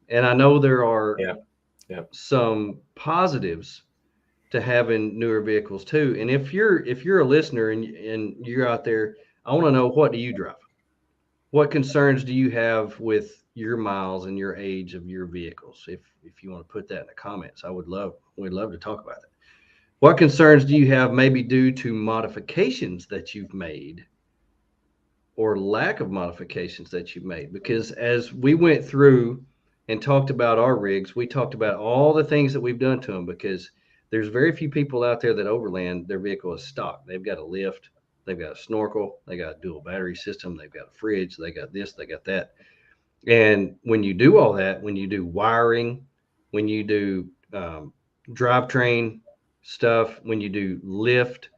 and I know there are Yeah. Yeah. some positives to having newer vehicles too. And if you're a listener and you're out there, I want to know, what do you drive? What concerns do you have with your miles and your age of your vehicles? If you want to put that in the comments, we'd love to talk about that. What concerns do you have maybe due to modifications that you've made or lack of modifications that you've made? Because as we went through and talked about our rigs, we talked about all the things that we've done to them, because there's very few people out there that overland their vehicle is stock. They've got a lift, they've got a snorkel, they got a dual battery system, they've got a fridge, they got this, they got that. And when you do all that, when you do wiring, when you do drivetrain stuff, when you do lift,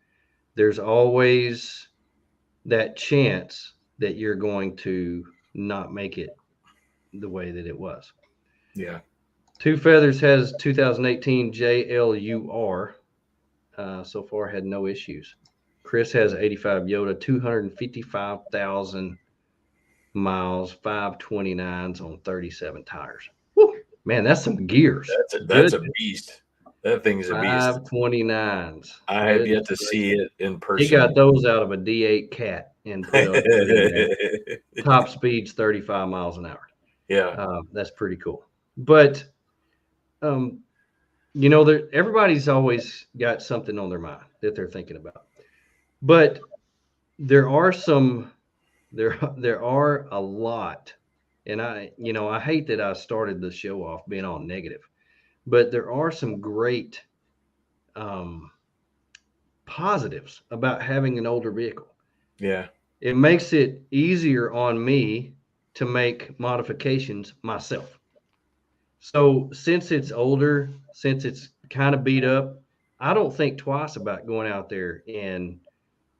there's always that chance that you're going to not make it the way that it was. Yeah. Two Feathers has 2018 JLUR. So far had no issues. Chris has 85 Yoda, 255,000 miles, 529s on 37 tires. Woo, man, that's some gears. That's a beast. That thing is a beast. 529s. I have yet to see it in person. He got those out of a D8 Cat and put up top speeds 35 miles an hour. Yeah. That's pretty cool. But everybody's always got something on their mind that they're thinking about. But there are a lot, and I hate that I started the show off being all negative, but there are some great positives about having an older vehicle. Yeah. It makes it easier on me to make modifications myself. So since it's older, since it's kind of beat up, I don't think twice about going out there and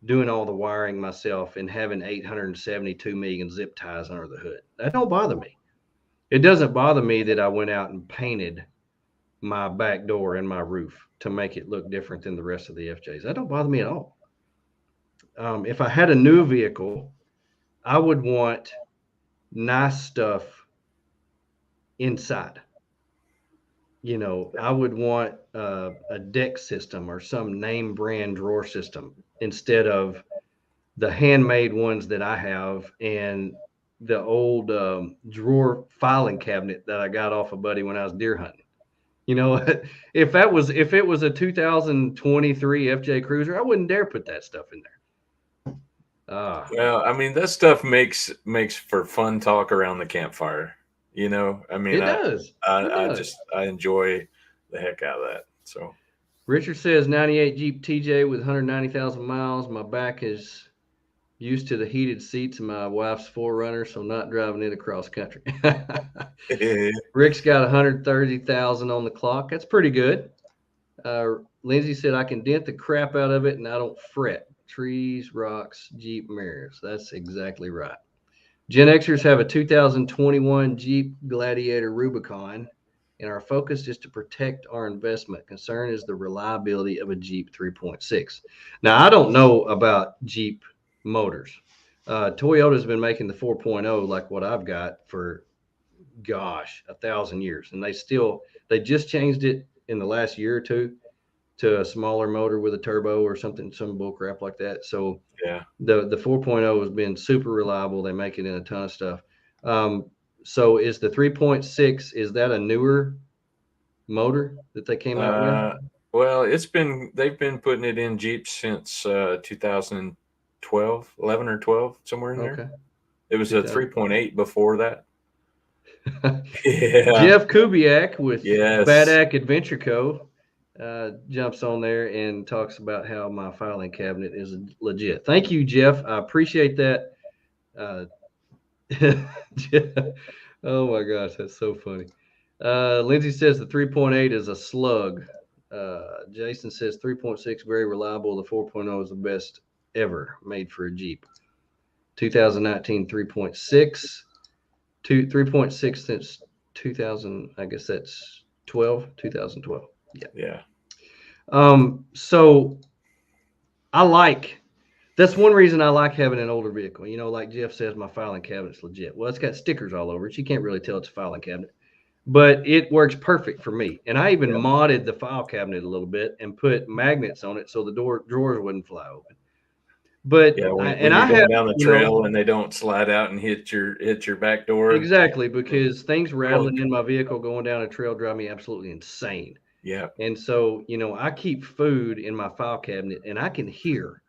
doing all the wiring myself and having 872 million zip ties under the hood. That don't bother me. It doesn't bother me that I went out and painted my back door and my roof to make it look different than the rest of the FJs. That don't bother me at all. If I had a new vehicle, I would want nice stuff inside. I would want a deck system or some name brand drawer system instead of the handmade ones that I have and the old drawer filing cabinet that I got off a buddy when I was deer hunting. If it was a 2023 FJ Cruiser, I wouldn't dare put that stuff in there. Well, I mean, that stuff makes for fun talk around the campfire. I mean, it does. I enjoy the heck out of that. So, Richard says 98 Jeep TJ with 190,000 miles. My back is used to the heated seats in my wife's 4Runner, so not driving it across country. Rick's got 130,000 on the clock. That's pretty good. Lindsay said, I can dent the crap out of it and I don't fret. Trees, rocks, Jeep mirrors. That's exactly right. Gen Xers have a 2021 Jeep Gladiator Rubicon, and our focus is to protect our investment. Concern is the reliability of a Jeep 3.6. Now, I don't know about Jeep motors. Toyota's been making the 4.0 like what I've got for, 1,000 years. And they just changed it in the last year or two to a smaller motor with a turbo or something, some bull crap like that. So Yeah. the 4.0 has been super reliable. They make it in a ton of stuff. So is the 3.6, is that a newer motor that they came out with? Well, they've been putting it in Jeeps since 2012, 11 or 12, somewhere in there. Okay. It was a 3.8 before that. Yeah. Jeff Kubiak with Yes. Badack Adventure Co. Jumps on there and talks about how my filing cabinet is legit. Thank you, Jeff. I appreciate that. Oh my gosh, that's so funny. Lindsay says the 3.8 is a slug. Jason says 3.6 very reliable. The 4.0 is the best ever made for a Jeep. 2019 3.6. 3.6 since 2000. I guess that's 2012. Yeah. So that's one reason I like having an older vehicle. Like Jeff says, my filing cabinet's legit. Well, it's got stickers all over it. You can't really tell it's a filing cabinet, but it works perfect for me. And I even modded the file cabinet a little bit and put magnets on it so the drawers wouldn't fly open. But when you're going down the trail and they don't slide out and hit your back door. Exactly, because things rattling in my vehicle going down a trail drive me absolutely insane. Yeah. And so, I keep food in my file cabinet and I can hear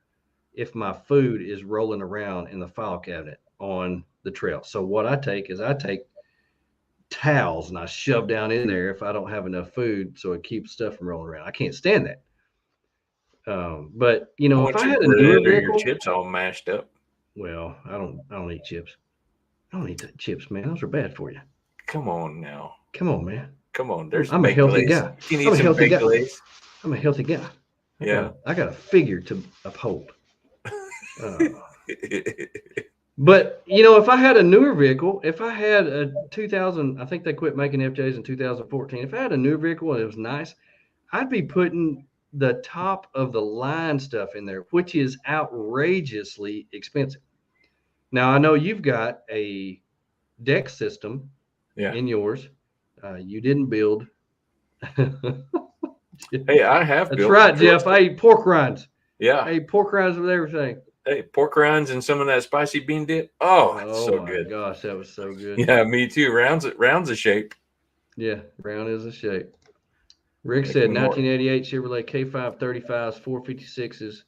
if my food is rolling around in the file cabinet on the trail. So what I take towels and I shove down in there if I don't have enough food, so it keeps stuff from rolling around. I can't stand that. But if I had a newer vehicle, your chips all mashed up. Well, I don't eat chips. I don't eat the chips, man. Those are bad for you. Come on now. Come on, man. Come on. There's I'm a healthy guy. You need some baked lays. I'm a healthy guy. Yeah. I got a figure to uphold. But if I had a newer vehicle, if I had a 2000, I think they quit making FJs in 2014. If I had a newer vehicle and it was nice, I'd be putting the top of the line stuff in there, which is outrageously expensive. Now I know you've got a deck system in yours. You didn't build. Hey, I have. That's right, Jeff. I eat pork rinds. Yeah. I eat pork rinds with everything. Hey, pork rinds and some of that spicy bean dip. Oh, it's so good. Gosh, that was so good. Yeah, me too. Round's a shape. Yeah, round is a shape. Rick said 1988 Chevrolet K535s, 456s,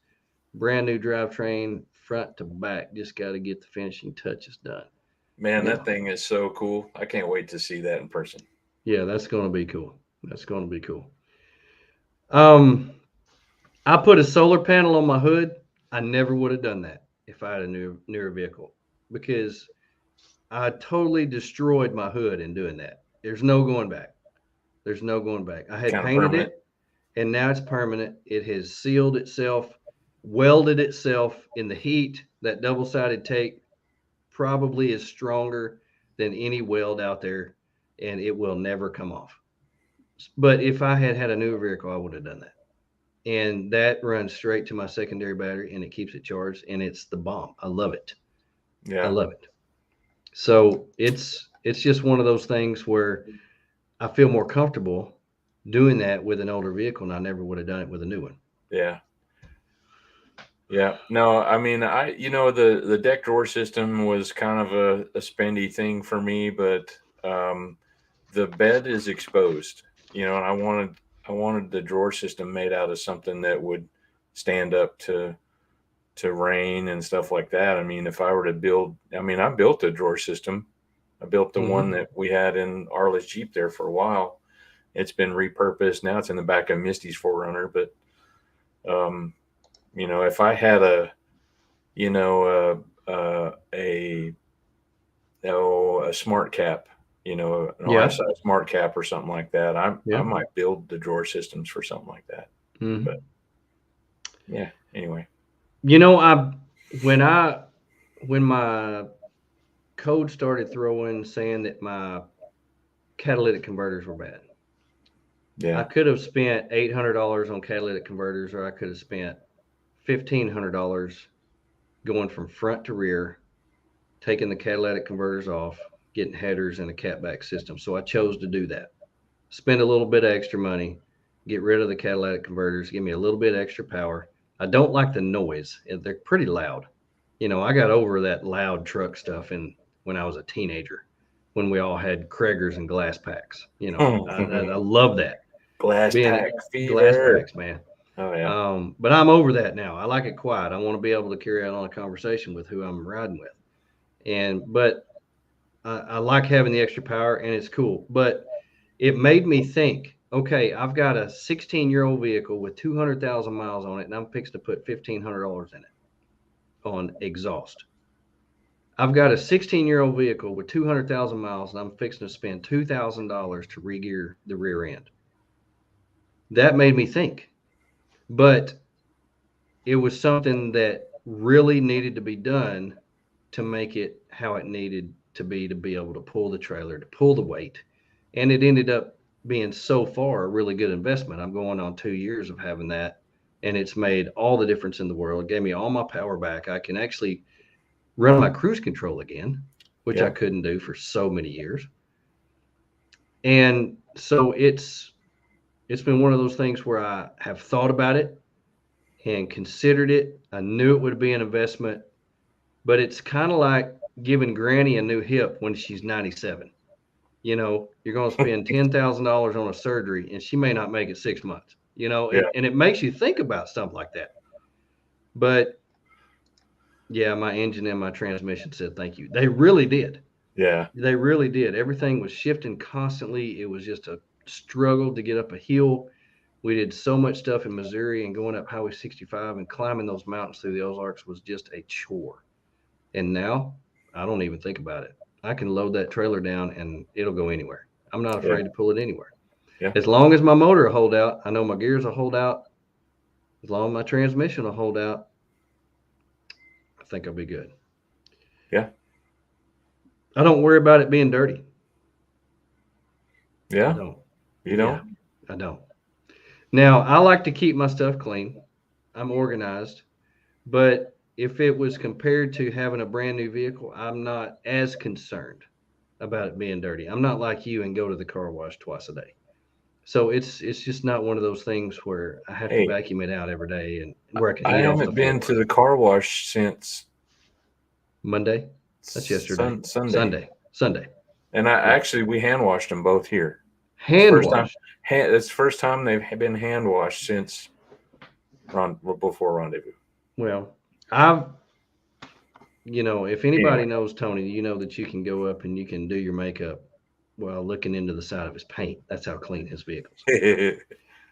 brand new drivetrain, front to back. Just got to get the finishing touches done. Man, that thing is so cool. I can't wait to see that in person. Yeah, that's going to be cool. I put a solar panel on my hood. I never would have done that if I had a newer vehicle, because I totally destroyed my hood in doing that. There's no going back. I had painted it, and now it's permanent. It has sealed itself, welded itself in the heat. That double-sided tape probably is stronger than any weld out there, and it will never come off. But if I had a newer vehicle, I would have done that. And that runs straight to my secondary battery, and it keeps it charged, and it's the bomb. I love it. Yeah, I love it. So it's just one of those things where I feel more comfortable doing that with an older vehicle, and I never would have done it with a new one. Yeah. Yeah. No, I mean, the deck drawer system was kind of a spendy thing for me, but the bed is exposed, and I wanted the drawer system made out of something that would stand up to rain and stuff like that. I mean, if I were to build, I built a drawer system. I built the one that we had in Arla's Jeep there for a while, it's been repurposed. Now it's in the back of Misty's 4Runner. But if I had a smart cap, an RSI smart cap or something like that, I might build the drawer systems for something like that. Mm-hmm. But yeah, anyway. When my code started throwing saying that my catalytic converters were bad. Yeah. I could have spent $800 on catalytic converters, or I could have spent $1,500 going from front to rear, taking the catalytic converters off, getting headers and a catback system. So I chose to do that. Spend a little bit of extra money, get rid of the catalytic converters, give me a little bit extra power. I don't like the noise. They're pretty loud. I got over that loud truck stuff when I was a teenager, when we all had Krager's and glass packs. I love that. Glass pack fever. Glass packs, man. Oh yeah. But I'm over that now. I like it quiet. I want to be able to carry on a conversation with who I'm riding with. But I like having the extra power, and it's cool. But it made me think, okay, I've got a 16-year-old vehicle with 200,000 miles on it, and I'm fixing to put $1,500 in it on exhaust. I've got a 16-year-old vehicle with 200,000 miles, and I'm fixing to spend $2,000 to re-gear the rear end. That made me think. But it was something that really needed to be done to make it how it needed to be able to pull the trailer, to pull the weight. And it ended up being so far a really good investment. I'm going on 2 years of having that, and it's made all the difference in the world. It gave me all my power back. I can actually run my cruise control again, which I couldn't do for so many years. And so it's been one of those things where I have thought about it and considered it. I knew it would be an investment, but it's kind of like giving Granny a new hip when she's 97. You're going to spend $10,000 on a surgery, and she may not make it 6 months. And it makes you think about stuff like that. But yeah, my engine and my transmission said thank you. They really did. Yeah, they really did. Everything was shifting constantly. It was just a struggle to get up a hill. We did so much stuff in Missouri, and going up Highway 65 and climbing those mountains through the Ozarks was just a chore. And now I don't even think about it. I can load that trailer down and it'll go anywhere. I'm not afraid to pull it anywhere. Yeah. As long as my motor will hold out, I know my gears will hold out. As long as my transmission will hold out, I think I'll be good. Yeah. I don't worry about it being dirty. Yeah. I don't. You don't? Yeah, I don't. Now, I like to keep my stuff clean. I'm organized. But if it was compared to having a brand new vehicle, I'm not as concerned about it being dirty. I'm not like you and go to the car wash twice a day. So it's just not one of those things where I have to vacuum it out every day and where I can eat off the floor. I haven't been to the car wash since Monday. That's yesterday. Sunday. And we hand washed them both here. Hand washed. It's the first time they've been hand washed since before Rendezvous. Well, if anybody knows Tony, you know that you can go up and you can do your makeup while looking into the side of his paint. That's how clean his vehicles.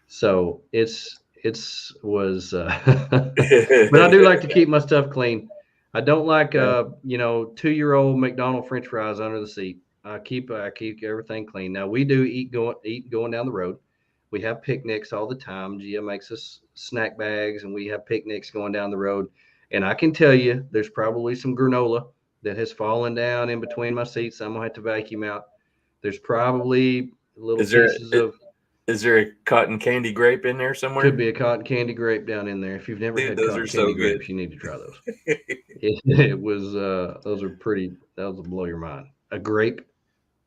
So but I do like to keep my stuff clean. I don't like 2-year-old McDonald's French fries under the seat. I keep everything clean. Now we do eat going down the road. We have picnics all the time. Gia makes us snack bags, and we have picnics going down the road. And I can tell you, there's probably some granola that has fallen down in between my seats. I'm gonna have to vacuum out. There's probably little pieces of. Is there a cotton candy grape in there somewhere? Could be a cotton candy grape down in there. If you've never had cotton candy grapes, you need to try those. Those are pretty. Those will blow your mind. A grape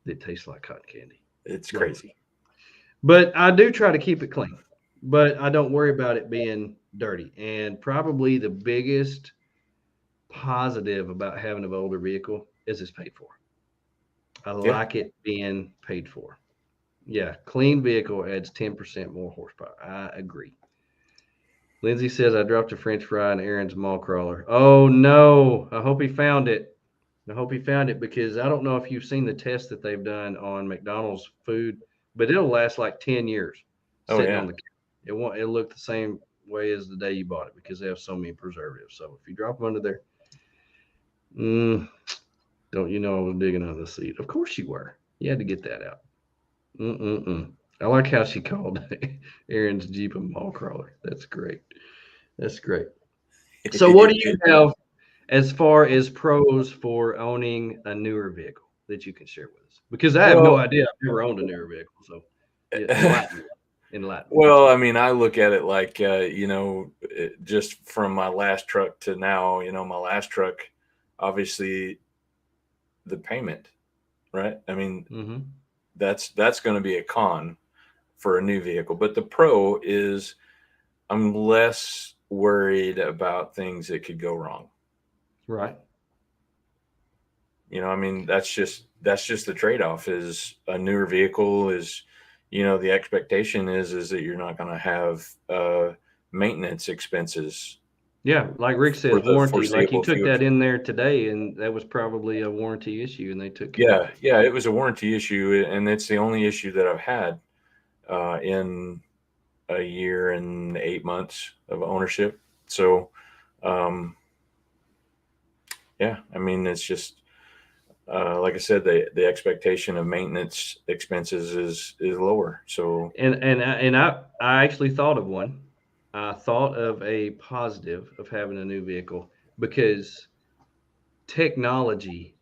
that tastes like cotton candy. It's crazy. But I do try to keep it clean. But I don't worry about it being dirty. And probably the biggest positive about having an older vehicle is it's paid for. I like it being paid for. Yeah, clean vehicle adds 10% more horsepower. I agree. Lindsay says, I dropped a French fry in Aaron's mall crawler. Oh, no. I hope he found it. Because I don't know if you've seen the test that they've done on McDonald's food but it'll last like 10 years Oh, sitting yeah. on the counter. It won't. It'll look the same way as the day you bought it because they have so many preservatives. So if you drop them under there, don't you know I was digging under the seat? Of course you were. You had to get that out. I like how she called Aaron's Jeep a mall crawler. That's great. That's great. So what do you have as far as pros for owning a newer vehicle that you can share with us? Because I have no idea. I've never owned a newer vehicle. So enlighten me. Enlighten me. Well, I mean, I look at it like, just from my last truck to now, my last truck, obviously the payment, right? I mean, that's going to be a con for a new vehicle. But the pro is I'm less worried about things that could go wrong. Right. I mean, that's just the trade-off. Is a newer vehicle is, the expectation is that you're not going to have maintenance expenses. Yeah, like Rick says, for the warranty. Like you foreseeable took that future. in there today, and that was probably a warranty issue, and they took care of it. Yeah, it was a warranty issue, and it's the only issue that I've had in a year and 8 months of ownership. So, yeah, I mean, it's just like I said, the expectation of maintenance expenses is lower. So, And I actually thought of one. I thought of a positive of having a new vehicle because technology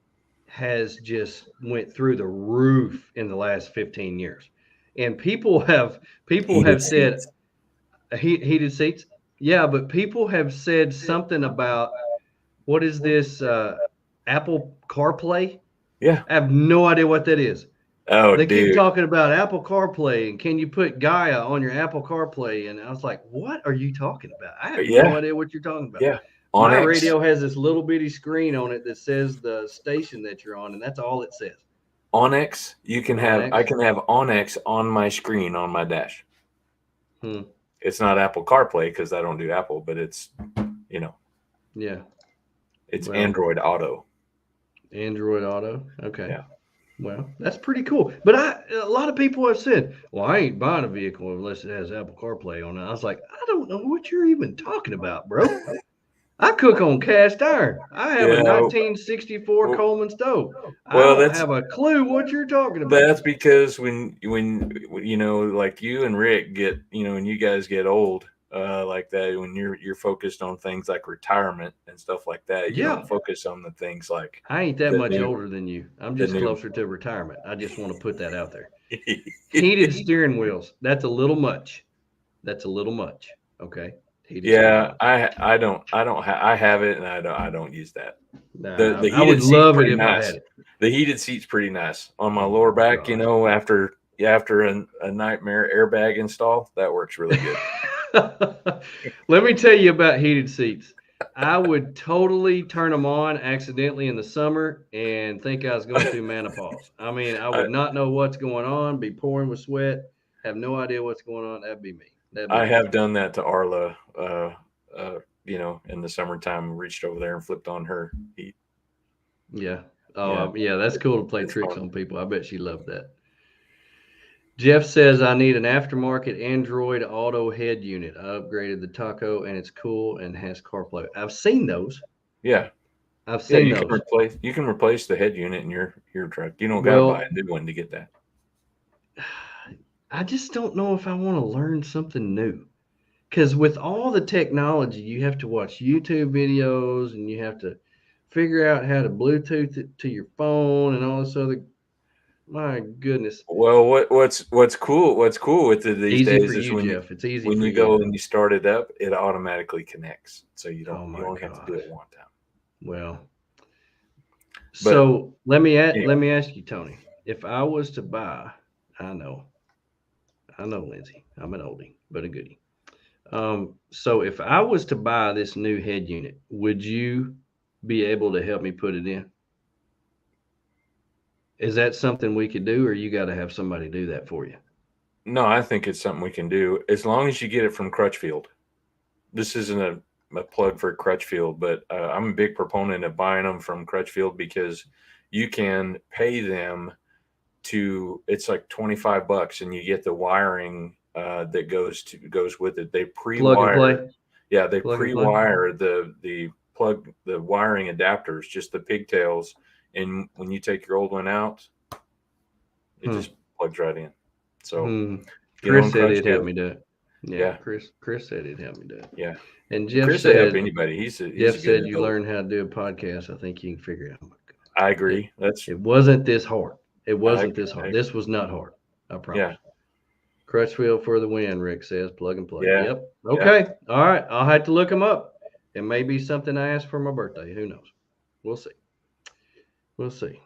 has just went through the roof in the last 15 years. And people have heated said seats. heated seats. Yeah, but people have said something about what is this Apple CarPlay? Yeah. I have no idea what that is. Oh, They keep dude. talking about Apple CarPlay and can you put Gaia on your Apple CarPlay? And I was like, what are you talking about? I have no idea what you're talking about. Yeah. My Onyx. radio has this little bitty screen on it that says the station that you're on, and that's all it says. Onyx, I can have Onyx on my screen on my dash. It's not Apple CarPlay because I don't do Apple, but it's, Yeah. It's Android Auto. Android Auto. Okay. Yeah. Well, that's pretty cool. But a lot of people have said, well, I ain't buying a vehicle unless it has Apple CarPlay on it. I was like, I don't know what you're even talking about, bro. I cook on cast iron. I have a 1964 Coleman stove. I don't have a clue what you're talking about. That's because when like you and Rick get, when you guys get old, like that, when you're focused on things like retirement and stuff like that, you don't focus on the things like. I ain't that much older than you. I'm just closer to retirement. I just want to put that out there. Heated steering wheels. That's a little much. Okay. Yeah, I don't I have it and I don't use that. The heated I would love it if I had it. The heated seat's pretty nice on my lower back. After a nightmare airbag install, that works really good. Let me tell you about heated seats. I would totally turn them on accidentally in the summer and think I was going through menopause. I mean, I would not know what's going on, be pouring with sweat, have no idea what's going on. That'd be me. I have done that to Arla, in the summertime, reached over there and flipped on her heat. Yeah. Oh, yeah, that's cool to play tricks on people. I bet she loved that. Jeff says, I need an aftermarket Android Auto head unit. I upgraded the Taco, and it's cool and has CarPlay. I've seen those. Yeah. I've seen those. You can replace the head unit in your truck. You don't got to buy a new one to get that. I just don't know if I want to learn something new. Because with all the technology, you have to watch YouTube videos and you have to figure out how to Bluetooth it to your phone and all this other. My goodness. Well, what's cool with it these days is when you go and you start it up, it automatically connects. So you don't have to do it one time. Well, so let me ask you, Tony, if I was to buy, I know, Lindsay, I'm an oldie, but a goodie. So if I was to buy this new head unit, would you be able to help me put it in? Is that something we could do, or you got to have somebody do that for you? No, I think it's something we can do as long as you get it from Crutchfield. This isn't a plug for Crutchfield, but I'm a big proponent of buying them from Crutchfield because you can pay them it's like $25 and you get the wiring that goes with it. They Plug and pre-wire. play. Yeah, they Plug and play. pre-wire the wiring adapters, just the pigtails, and when you take your old one out, it just plugs right in. So Chris said he'd help me do it. Yeah. Chris said he'd help me do it. Yeah. And Jeff Chris said, will help anybody. He's Jeff a good said you adult. learn how to do a podcast. I think you can figure it out. I agree. It wasn't this hard. It wasn't agree. this hard. This was not hard. I promise. Yeah. Crutchfield for the win, Rick says. Plug and play. Yeah. Yep. Okay. All right. I'll have to look them up. It may be something I ask for my birthday. Who knows? We'll see. We'll see.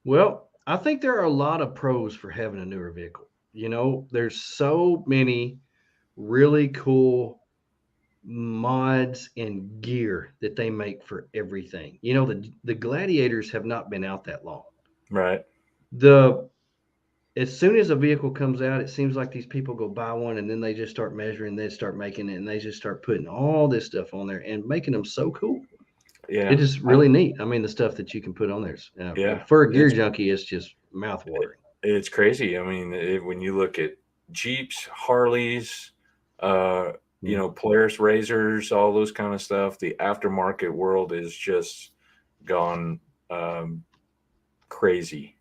Well, I think there are a lot of pros for having a newer vehicle. You know, there's so many really cool mods and gear that they make for everything. You know, the Gladiators have not been out that long. Right. As soon as a vehicle comes out, it seems like these people go buy one and then they just start measuring, they start making it, and they just start putting all this stuff on there and making them so cool. Yeah. It is really neat. I mean, the stuff that you can put on there. For a gear junkie, it's just mouth watering. It's crazy. I mean, when you look at Jeeps, Harleys, you know, Polaris Razors, all those kind of stuff, the aftermarket world is just gone crazy.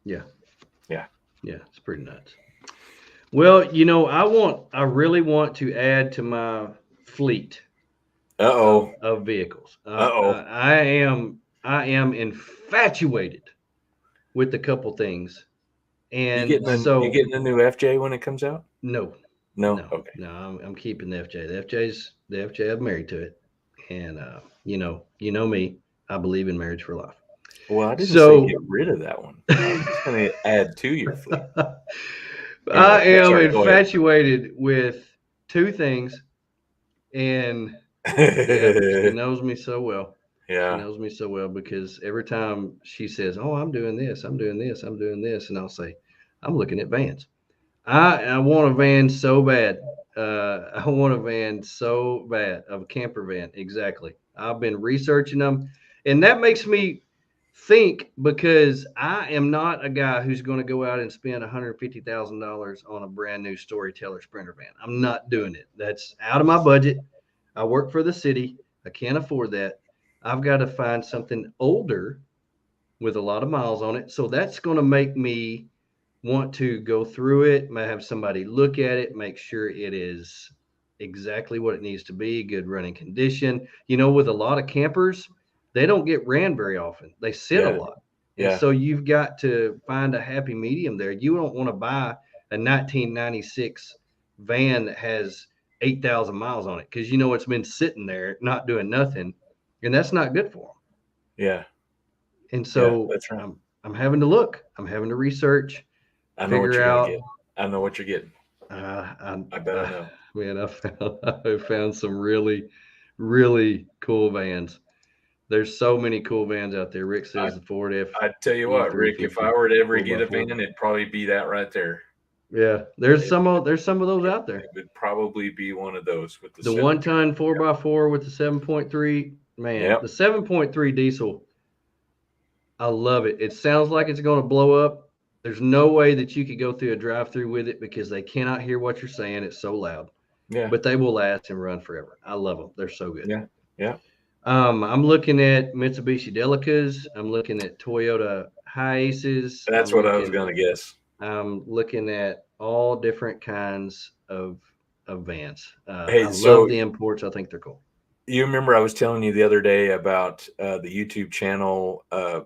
Yeah. Yeah. Yeah, it's pretty nuts. Well, you know, I really want to add to my fleet of vehicles. I am infatuated with a couple things. And you getting a new FJ when it comes out? No. Okay. No, I'm keeping the FJ. The FJ, I'm married to it. And you know me, I believe in marriage for life. Well, I didn't say get rid of that one. I'm just going to add to your fleet. I am infatuated with two things, and she knows me so well. Yeah. She knows me so well because every time she says, "Oh, I'm doing this, I'm doing this, I'm doing this," and I'll say, "I'm looking at vans. I want a van so bad. I want a van so bad, a camper van. Exactly. I've been researching them, and that makes me think because I am not a guy who's going to go out and spend $150,000 on a brand new Storyteller Sprinter van. I'm not doing it. That's out of my budget. I work for the city. I can't afford that. I've got to find something older with a lot of miles on it. So that's going to make me want to go through it, might have somebody look at it, make sure it is exactly what it needs to be, good running condition. You know, with a lot of campers, they don't get ran very often. They sit a lot. And so you've got to find a happy medium there. You don't want to buy a 1996 van that has 8,000 miles on it because you know it's been sitting there not doing nothing, and that's not good for them. Yeah. And so that's right. I'm having to look. I'm having to research. I know what you're going to get. I know what you're getting. I bet I know. Man, I found some really, really cool vans. There's so many cool vans out there. Rick says the Ford F. I tell you what, Rick, if I were to ever get a van, it'd probably be that right there. Yeah, there's some of those out there. It would probably be one of those with the 1-ton 4x4 with the 7.3. Man, the 7.3 diesel. I love it. It sounds like it's going to blow up. There's no way that you could go through a drive-through with it because they cannot hear what you're saying. It's so loud. Yeah. But they will last and run forever. I love them. They're so good. Yeah. Yeah. I'm looking at Mitsubishi Delicas. I'm looking at Toyota Hiaces. That's what I was going to guess. I'm looking at all different kinds of vans. Hey, I love the imports. I think they're cool. You remember I was telling you the other day about the YouTube channel, a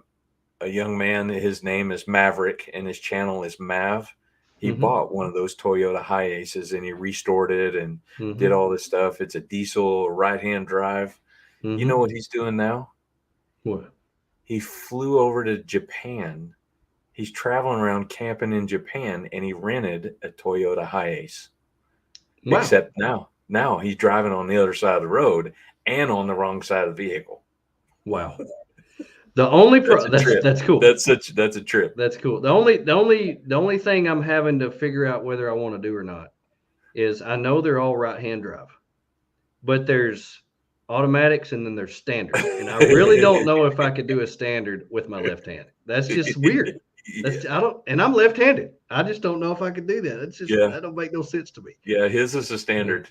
young man, his name is Maverick, and his channel is Mav. He bought one of those Toyota Hiaces, and he restored it and did all this stuff. It's a diesel right-hand drive. You know what he's doing now? What? He flew over to Japan. He's traveling around camping in Japan, and he rented a Toyota Hiace. Wow. Except now he's driving on the other side of the road and on the wrong side of the vehicle. Wow. The only that's cool. That's a trip. That's cool. The only thing I'm having to figure out whether I want to do or not is I know they're all right-hand drive, but there's automatics and then there's standard, and I really don't know if I could do a standard with my left hand. That's just weird. And I'm left-handed. I just don't know if I could do that. It's just that don't make no sense to me. Yeah, his is a standard.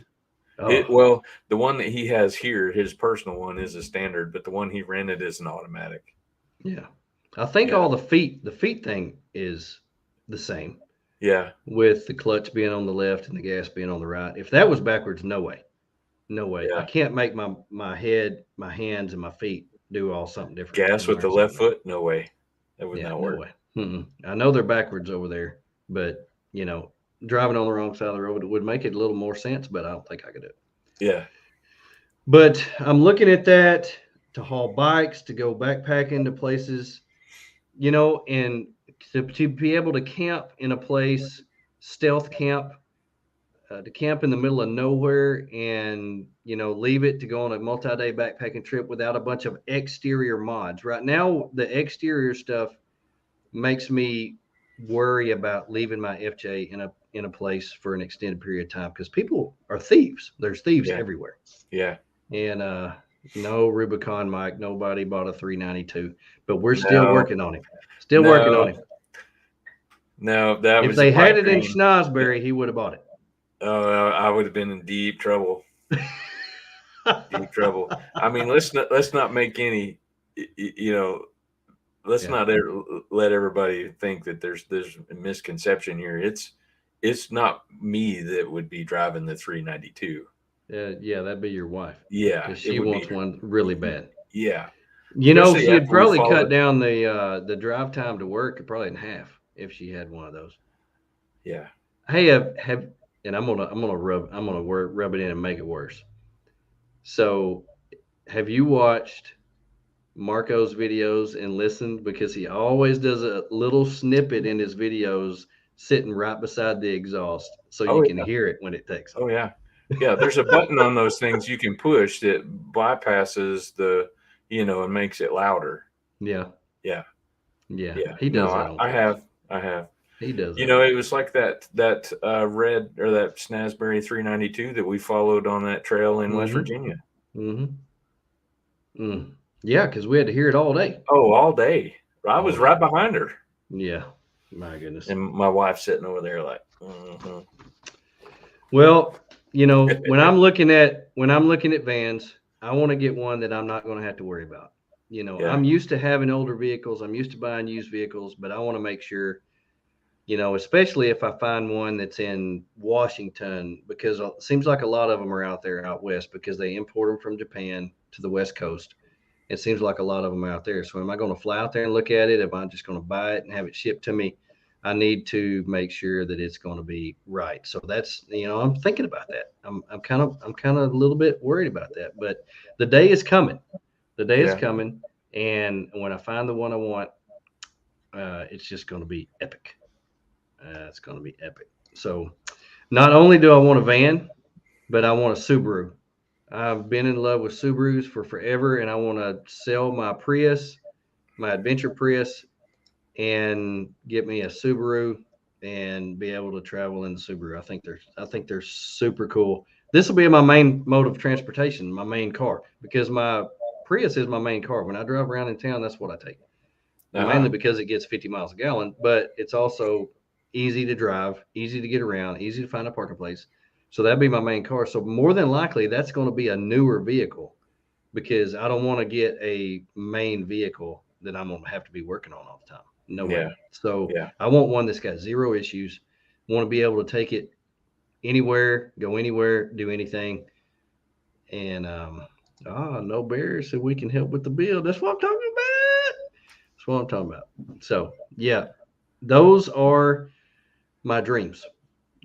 Oh. Well, the one that he has here, his personal one, is a standard, but the one he rented is an automatic. Yeah, I think all the feet thing is the same. Yeah, with the clutch being on the left and the gas being on the right. If that was backwards, no way. Yeah. I can't make my head, my hands, and my feet do all something different. Gas with the left foot? No way. That would not work. No way. I know they're backwards over there, but driving on the wrong side of the road would make it a little more sense, but I don't think I could do it. Yeah. But I'm looking at that to haul bikes, to go backpacking to places, and to be able to camp in a place, stealth camp, to camp in the middle of nowhere and, leave it to go on a multi-day backpacking trip without a bunch of exterior mods. Right now, the exterior stuff makes me worry about leaving my FJ in a place for an extended period of time because people are thieves. There's thieves everywhere. Yeah. And no Rubicon Mike, nobody bought a 392, but we're still working on him. Working on him. No, that if was they had it in Schnozberry, he would have bought it. Oh, I would have been in deep trouble. Deep trouble. I mean, let's not make any, let's not let everybody think that there's a misconception here. It's not me that would be driving the 392. Yeah, that'd be your wife. Yeah, she wants one really bad. Yeah, she'd probably cut down the drive time to work probably in half if she had one of those. Yeah. Hey, and I'm gonna rub it in and make it worse. So, have you watched Marco's videos and listened? Because he always does a little snippet in his videos sitting right beside the exhaust so you can hear it when it takes off. Oh yeah. Yeah, there's a button on those things you can push that bypasses the, and makes it louder. Yeah. Yeah. Yeah. He does that. I have. He does. It was like that red or that Snazberry 392 that we followed on that trail in West Virginia. Yeah, because we had to hear it all day. Oh, all day. I was right behind her. Yeah. My goodness. And my wife's sitting over there like, Well, when I'm looking at vans, I want to get one that I'm not going to have to worry about. I'm used to having older vehicles. I'm used to buying used vehicles, but I want to make sure, especially if I find one that's in Washington, because it seems like a lot of them are out there out west because they import them from Japan to the West Coast. It seems like a lot of them are out there. So am I going to fly out there and look at it? Am I just going to buy it and have it shipped to me? I need to make sure that it's going to be right. So that's, I'm thinking about that. I'm kind of a little bit worried about that, but the day is coming. The day is coming. And when I find the one I want, it's just going to be epic. It's going to be epic. So not only do I want a van, but I want a Subaru. I've been in love with Subarus for forever, and I want to sell my Prius, my Adventure Prius, and get me a Subaru and be able to travel in the Subaru. I think they're super cool. This will be my main mode of transportation, my main car, because my Prius is my main car. When I drive around in town, that's what I take. Mainly because it gets 50 miles a gallon, but it's also easy to drive, easy to get around, easy to find a parking place. So that'd be my main car. So more than likely, that's going to be a newer vehicle because I don't want to get a main vehicle that I'm going to have to be working on all the time. No way. So I want one that's got zero issues. Want to be able to take it anywhere, go anywhere, do anything. And no bears, so we can help with the bill. That's what I'm talking about. So yeah, those are my dreams.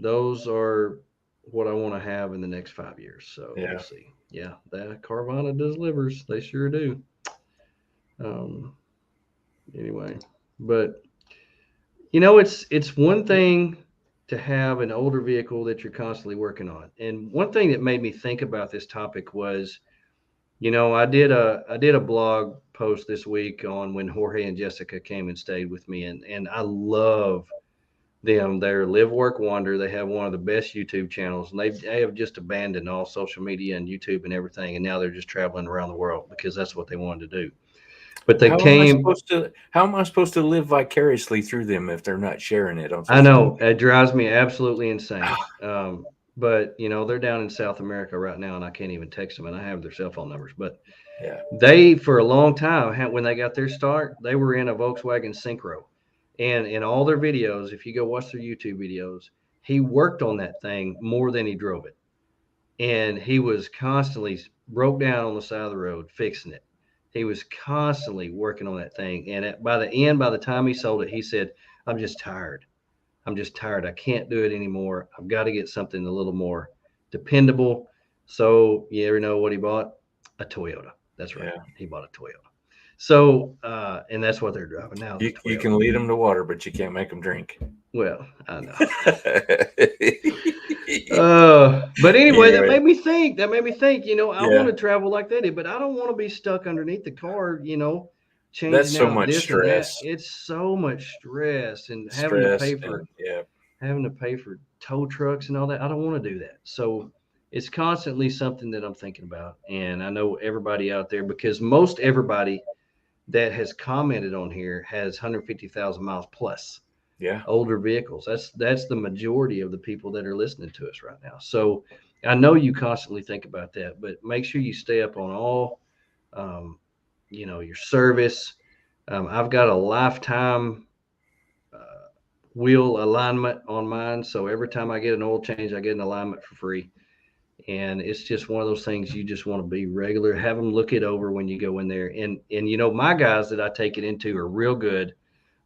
Those are what I want to have in the next 5 years. So we'll see. Yeah, that Carvana delivers. They sure do. Anyway, but it's one thing to have an older vehicle that you're constantly working on. And one thing that made me think about this topic was, I did a blog post this week on when Jorge and Jessica came and stayed with me, and I love them. They're Live, Work, Wander. They have one of the best YouTube channels, and they have just abandoned all social media and YouTube and everything, and now they're just traveling around the world because that's what they wanted to do. But they came. How am I supposed to live vicariously through them if they're not sharing it on social I know media? it drives me absolutely insane. But they're down in South America right now, and I can't even text them, and I have their cell phone numbers. But Yeah. they, for a long time, when they got their start, they were in a Volkswagen Synchro, and in all their videos, if you go watch their YouTube videos, he worked on that thing more than he drove it, and he was constantly broke down on the side of the road fixing it. He was constantly working on that thing, and by the time he sold it, he said, "I'm just tired. I'm just tired. I can't do it anymore. I've got to get something a little more dependable." So you ever know what he bought? A Toyota. That's right. Yeah. He bought a Toyota. So and that's what they're driving now. You can lead them to water, but you can't make them drink. Well, I know. But anyway, that made me think. I want to travel like that, but I don't want to be stuck underneath the car, changing That's so out much this and that. stress. It's so much stress and having to pay for tow trucks and all that. I don't want to do that. So it's constantly something that I'm thinking about. And I know everybody out there, because most everybody that has commented on here has 150,000 miles plus. Yeah. Older vehicles. That's the majority of the people that are listening to us right now. So I know you constantly think about that, but make sure you stay up on all, your service. I've got a lifetime wheel alignment on mine. So every time I get an oil change, I get an alignment for free. And it's just one of those things you just want to be regular, have them look it over when you go in there. And my guys that I take it into are real good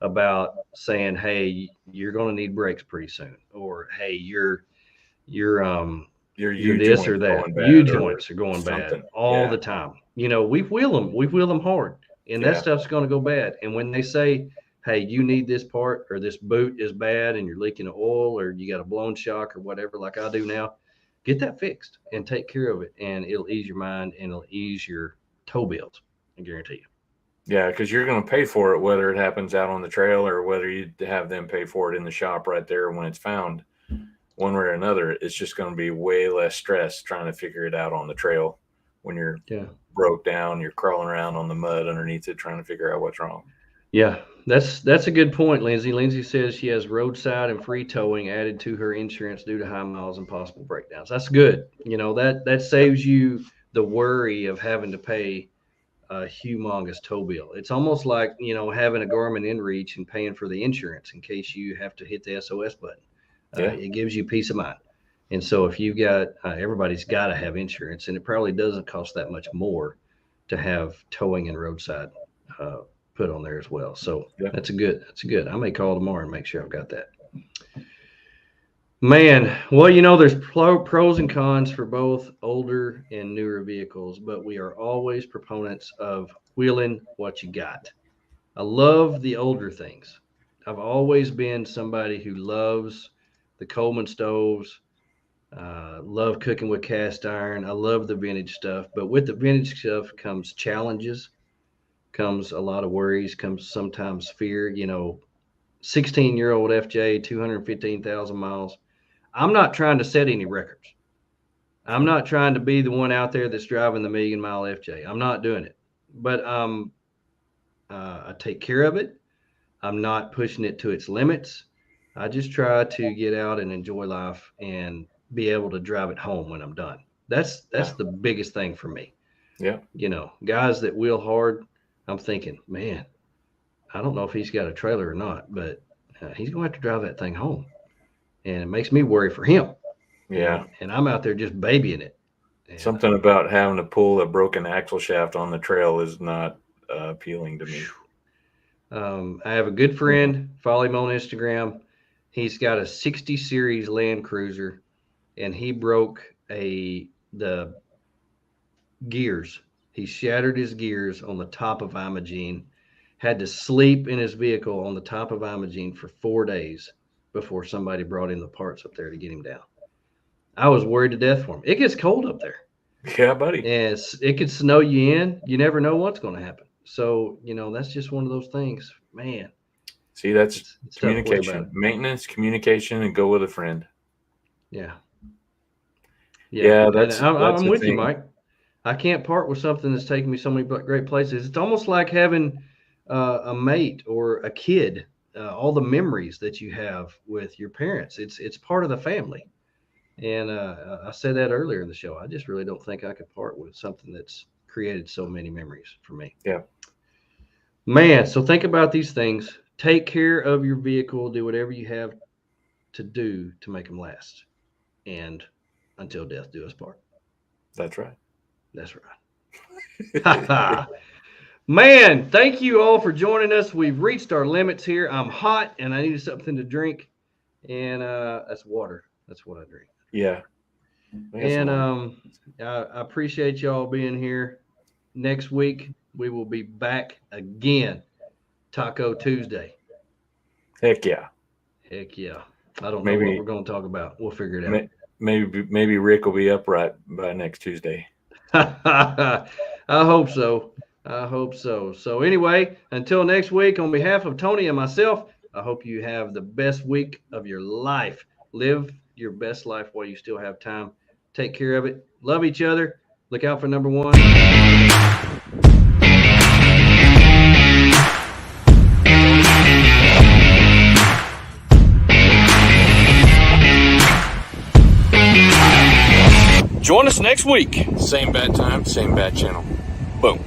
about saying, "Hey, you're going to need brakes pretty soon," or "Hey, your this or that. U joints are going bad all the time." We've wheeled them hard, and that stuff's going to go bad. And when they say, "Hey, you need this part," or "This boot is bad and you're leaking oil," or "You got a blown shock," or whatever, like I do now, get that fixed and take care of it, and it'll ease your mind and it'll ease your tow bills. I guarantee you. Yeah, because you're going to pay for it whether it happens out on the trail or whether you have them pay for it in the shop right there when it's found. One way or another, it's just going to be way less stress trying to figure it out on the trail when you're broke down, you're crawling around on the mud underneath it trying to figure out what's wrong. Yeah, that's a good point, Lindsay. Lindsay says she has roadside and free towing added to her insurance due to high miles and possible breakdowns. That's good. That saves you the worry of having to pay a humongous tow bill. It's almost like, having a Garmin InReach and paying for the insurance in case you have to hit the SOS button. It gives you peace of mind. And so if you've got, everybody's got to have insurance, and it probably doesn't cost that much more to have towing and roadside put on there as well. So that's good. I may call tomorrow and make sure I've got that. Man, well, there's pros and cons for both older and newer vehicles, but we are always proponents of wheeling what you got. I love the older things. I've always been somebody who loves the Coleman stoves, love cooking with cast iron. I love the vintage stuff, but with the vintage stuff comes challenges, comes a lot of worries, comes sometimes fear. 16-year-old FJ, 215,000 miles. I'm not trying to set any records. I'm not trying to be the one out there that's driving the 1,000,000-mile FJ. I'm not doing it. But I take care of it. I'm not pushing it to its limits. I just try to get out and enjoy life and be able to drive it home when I'm done. That's the biggest thing for me. Yeah. Guys that wheel hard, I'm thinking, man, I don't know if he's got a trailer or not, but he's going to have to drive that thing home. And it makes me worry for him. Yeah. And I'm out there just babying it. And something about having to pull a broken axle shaft on the trail is not appealing to me. I have a good friend, follow him on Instagram. He's got a 60 series Land Cruiser, and he broke the gears. He shattered his gears on the top of Imogene, had to sleep in his vehicle on the top of Imogene for 4 days before somebody brought in the parts up there to get him down. I was worried to death for him. It gets cold up there. Yeah, buddy. And it could snow you in. You never know what's going to happen. So, that's just one of those things, man. See, that's communication, maintenance, communication, and go with a friend. Yeah. Yeah, I'm with you, Mike. I can't part with something that's taken me so many great places. It's almost like having a mate or a kid. All the memories that you have with your parents, it's part of the family. And I said that earlier in the show. I just really don't think I could part with something that's created so many memories for me. Yeah. Man, so think about these things. Take care of your vehicle. Do whatever you have to do to make them last. And until death do us part. That's right. That's right. Man, thank you all for joining us. We've reached our limits here. I'm hot and I needed something to drink. And that's water. That's what I drink. Yeah. And I appreciate y'all being here. Next week, we will be back again. Taco Tuesday. Heck yeah. Heck yeah. I don't know what we're going to talk about. We'll figure it out. Maybe Rick will be upright by next Tuesday. I hope so. I hope so. So anyway, until next week, on behalf of Tony and myself, I hope you have the best week of your life. Live your best life while you still have time. Take care of it. Love each other. Look out for number one. Join us next week. Same bad time, same bad channel. Boom.